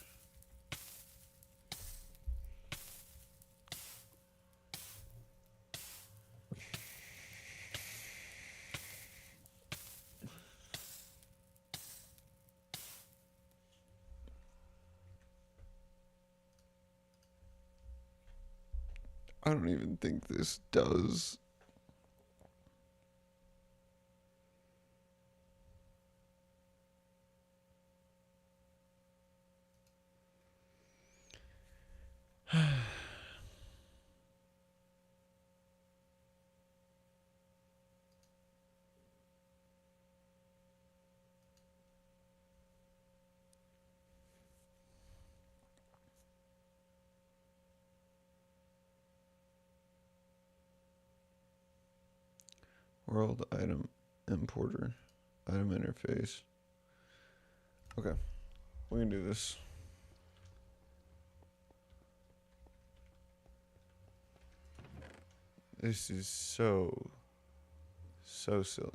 Speaker 1: I don't even think this does. World item importer. Item interface. Okay. We can do this. This is so silly.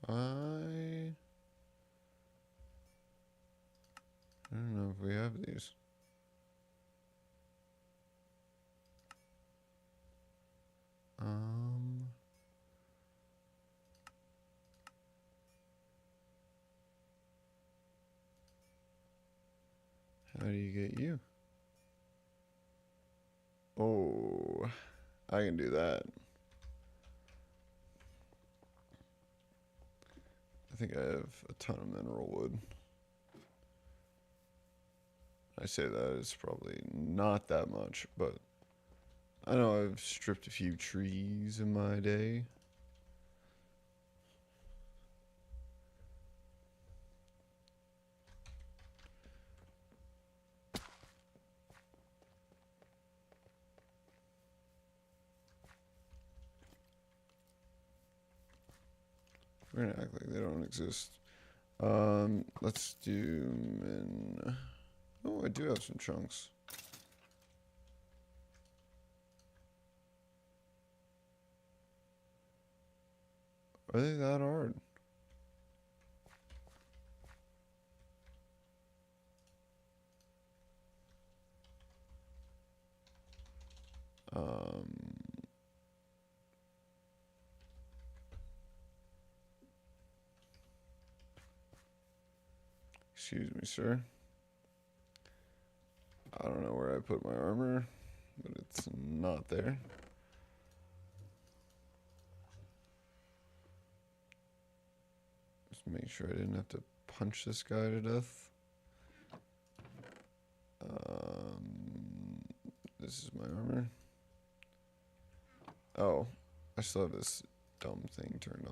Speaker 1: I don't know if we have these. How do you get you? Oh, I can do that. I think I have a ton of mineral wood. I say that it's probably not that much, but I know I've stripped a few trees in my day. We're gonna act like they don't exist. Let's do min. Oh, I do have some chunks. Are they that hard? Um, excuse me, sir. I don't know where I put my armor, but it's not there. Just make sure I didn't have to punch this guy to death. This is my armor. Oh, I still have this dumb thing turned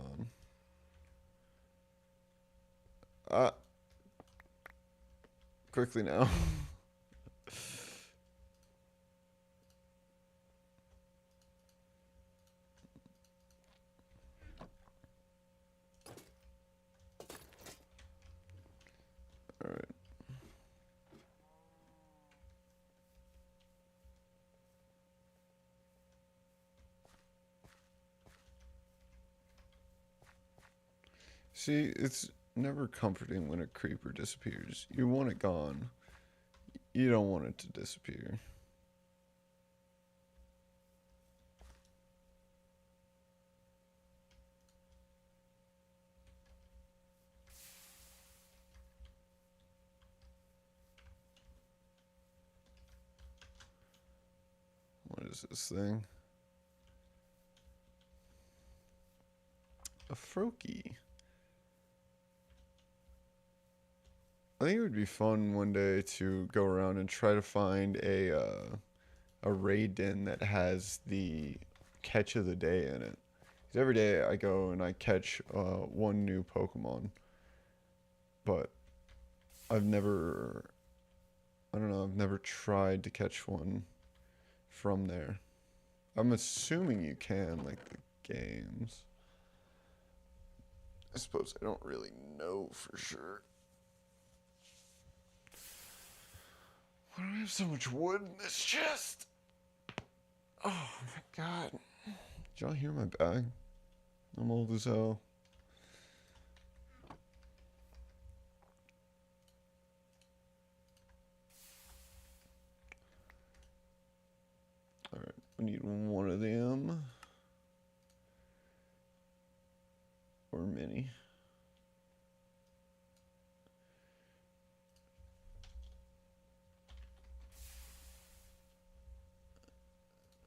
Speaker 1: on. Quickly now. Alright. See, it's never comforting when a creeper disappears. You want it gone. You don't want it to disappear. What is this thing? A Froakie. I think it would be fun one day to go around and try to find a raid den that has the catch of the day in it. Because every day I go and I catch one new Pokemon, but I've never, I don't know, I've never tried to catch one from there. I'm assuming you can, like the games. I suppose I don't really know for sure. Why do I have so much wood in this chest? Oh my god. Did y'all hear my bag? I'm old as hell. Alright, we need one of them. Or many.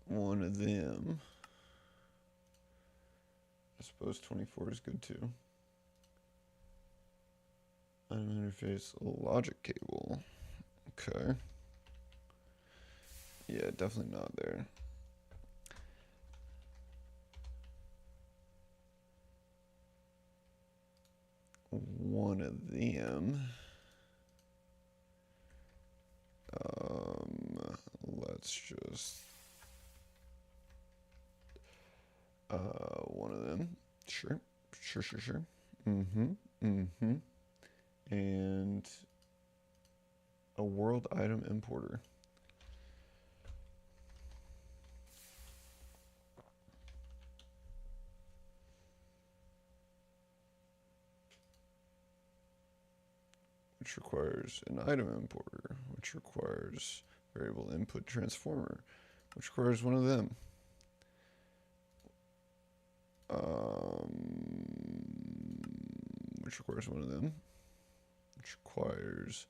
Speaker 1: One of them. I suppose 24 is good too. Item interface logic cable. Okay. Yeah, definitely not there. One of them. Let's just one of them. Sure. Sure. And a world item importer. Which requires an item importer, which requires variable input transformer, which requires one of them. Which requires one of them, which requires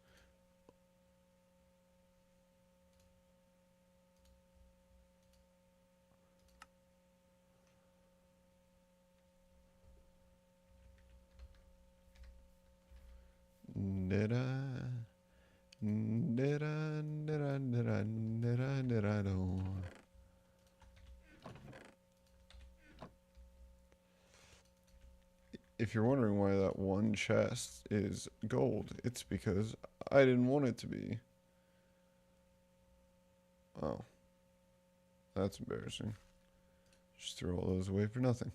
Speaker 1: If you're wondering why that one chest is gold, it's because I didn't want it to be. Oh. That's embarrassing. Just threw all those away for nothing.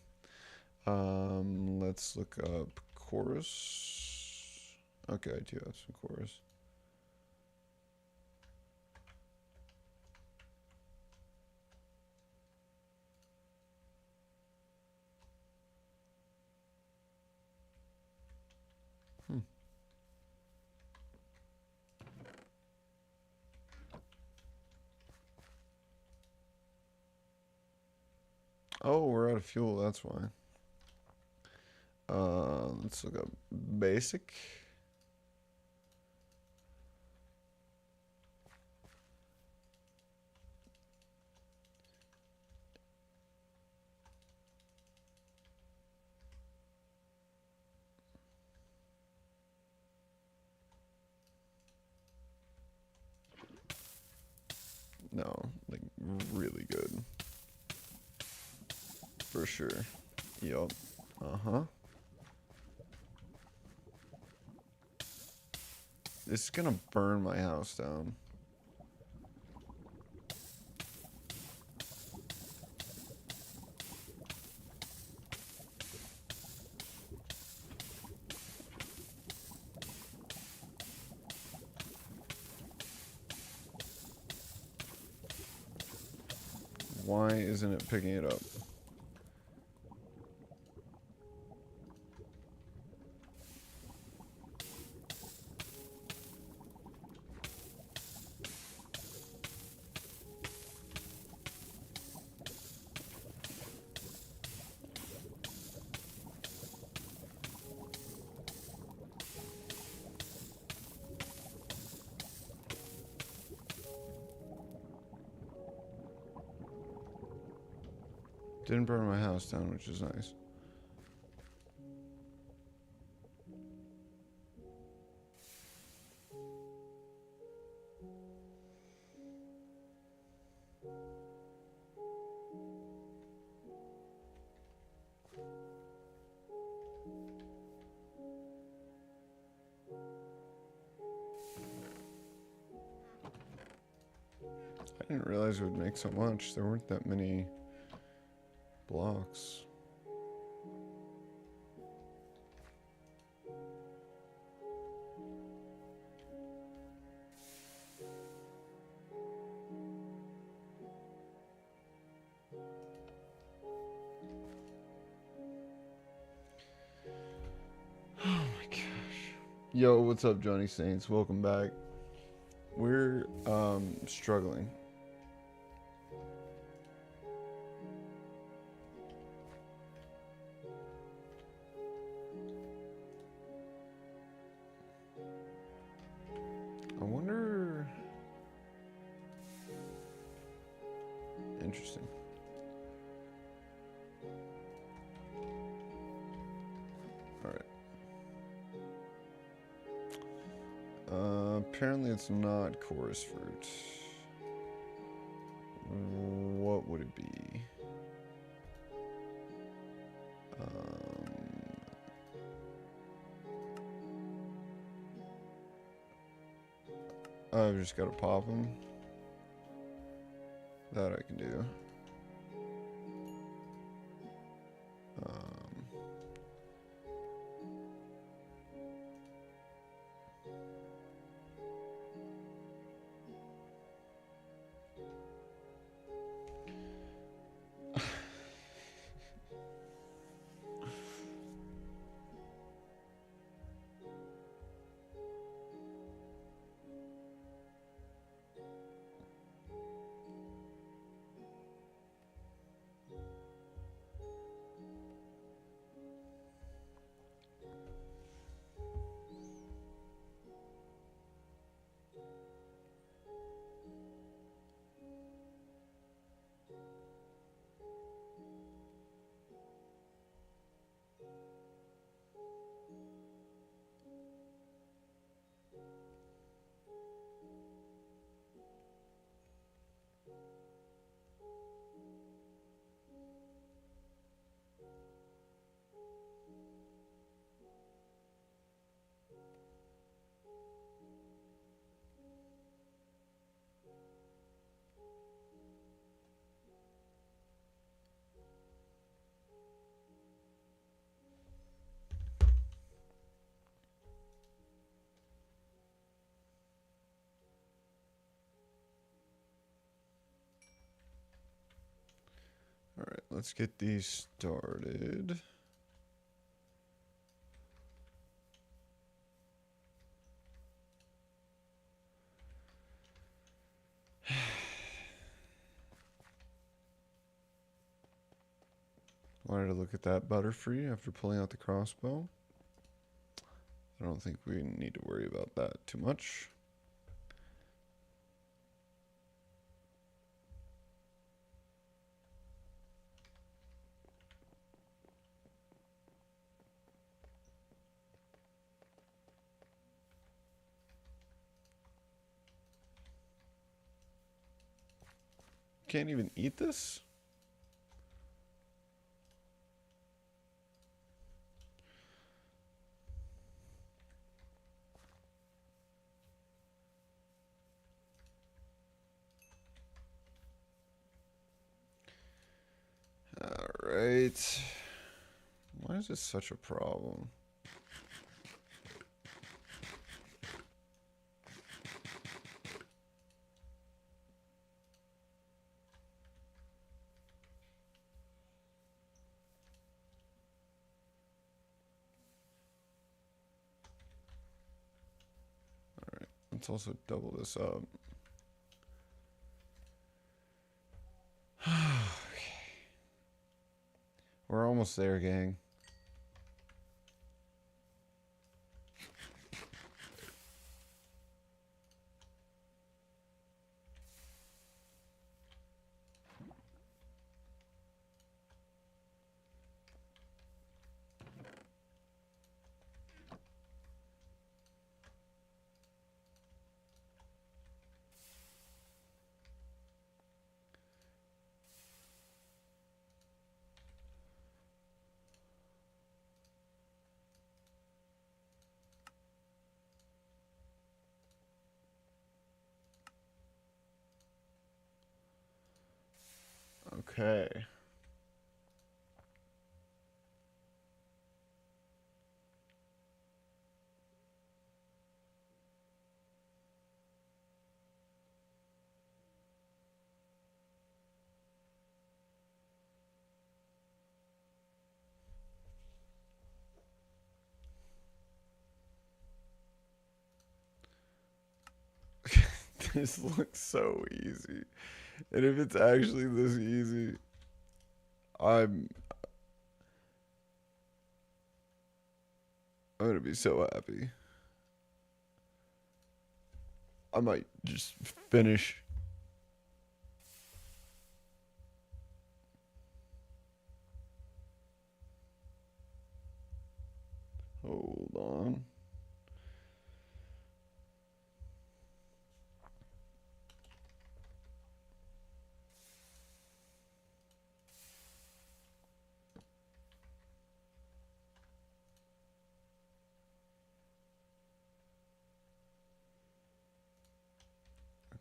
Speaker 1: Let's look up chorus. Okay, I do have some chorus. Oh, we're out of fuel, that's why. Let's look up basic. No, like really good. For sure. Yup. Uh-huh. This is gonna burn my house down. Why isn't it picking it up? Didn't burn my house down, which is nice. I didn't realize it would make so much. There weren't that many blocks. Oh my gosh. Yo, what's up, Johnny Saints? Welcome back. We're struggling. I wonder. Interesting. Alright. Apparently it's not chorus fruit. What would it be? I've just got to pop them. That I can do. Alright, let's get these started. Wanted to look at that Butterfree after pulling out the crossbow. I don't think we need to worry about that too much. Can't even eat this? Alright. Why is this such a problem? Alright, let's also double this up. We're almost there, gang. Okay. This looks so easy. And if it's actually this easy, I'm gonna be so happy. I might just finish. Hold on.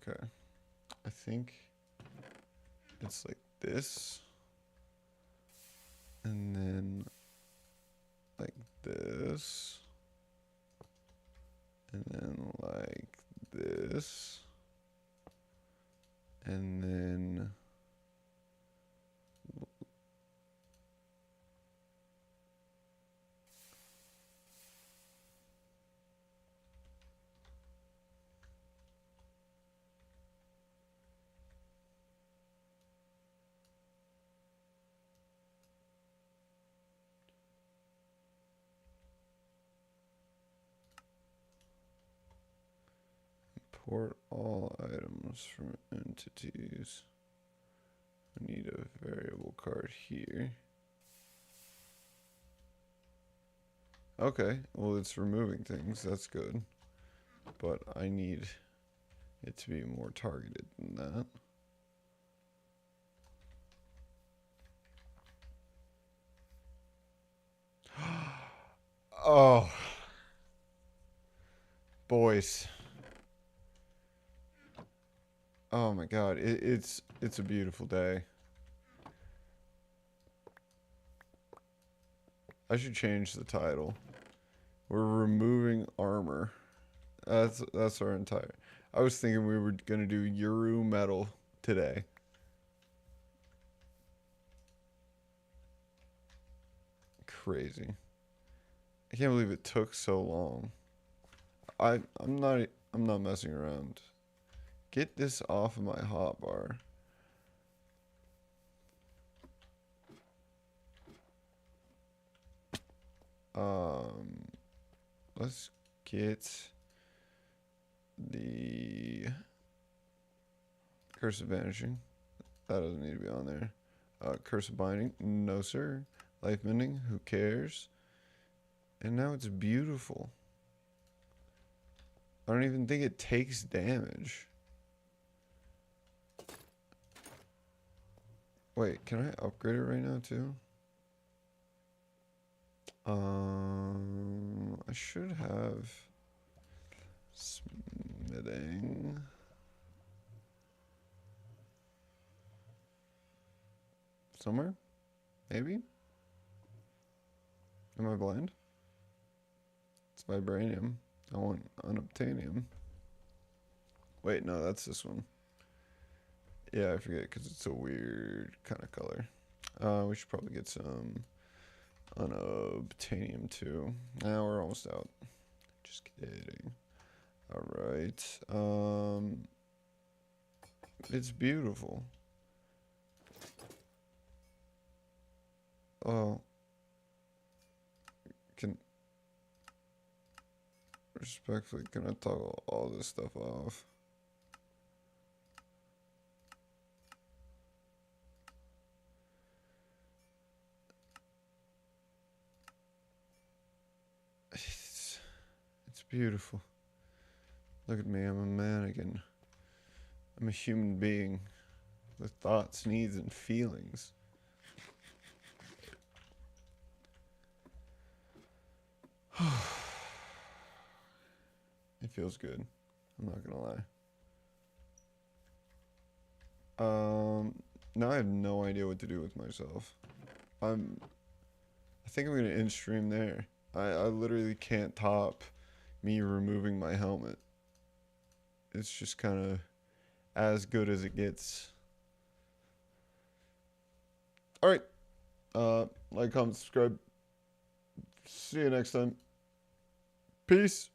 Speaker 1: Okay. I think it's like this. And then like this. And then like this. And then import all items from entities. We need a variable card here. Okay, well it's removing things, that's good. But I need it to be more targeted than that. Oh. Boys. Oh my god, it's a beautiful day. I should change the title. We're removing armor. That's our entire. I was thinking we were gonna do Uru metal today. Crazy. I can't believe it took so long. I'm not messing around. Get this off of my hotbar. Let's get the Curse of Vanishing. That doesn't need to be on there. Curse of Binding. No, sir. Life Mending. Who cares? And now it's beautiful. I don't even think it takes damage. Wait, can I upgrade it right now too? I should have smithing. Somewhere? Maybe? Am I blind? It's vibranium. I want unobtainium. Wait, no, that's this one. Yeah, I forget because it's a weird kind of color. We should probably get some unobtainium too. Now we're almost out. Just kidding. All right. It's beautiful. Oh. Respectfully, can I toggle all this stuff off? It's beautiful. Look at me, I'm a mannequin. I'm a human being with thoughts, needs, and feelings. It feels good. I'm not gonna lie. Now I have no idea what to do with myself. I think I'm gonna end stream there. I literally can't top me removing my helmet. It's just kind of as good as it gets. Alright. Like, comment, subscribe. See you next time. Peace.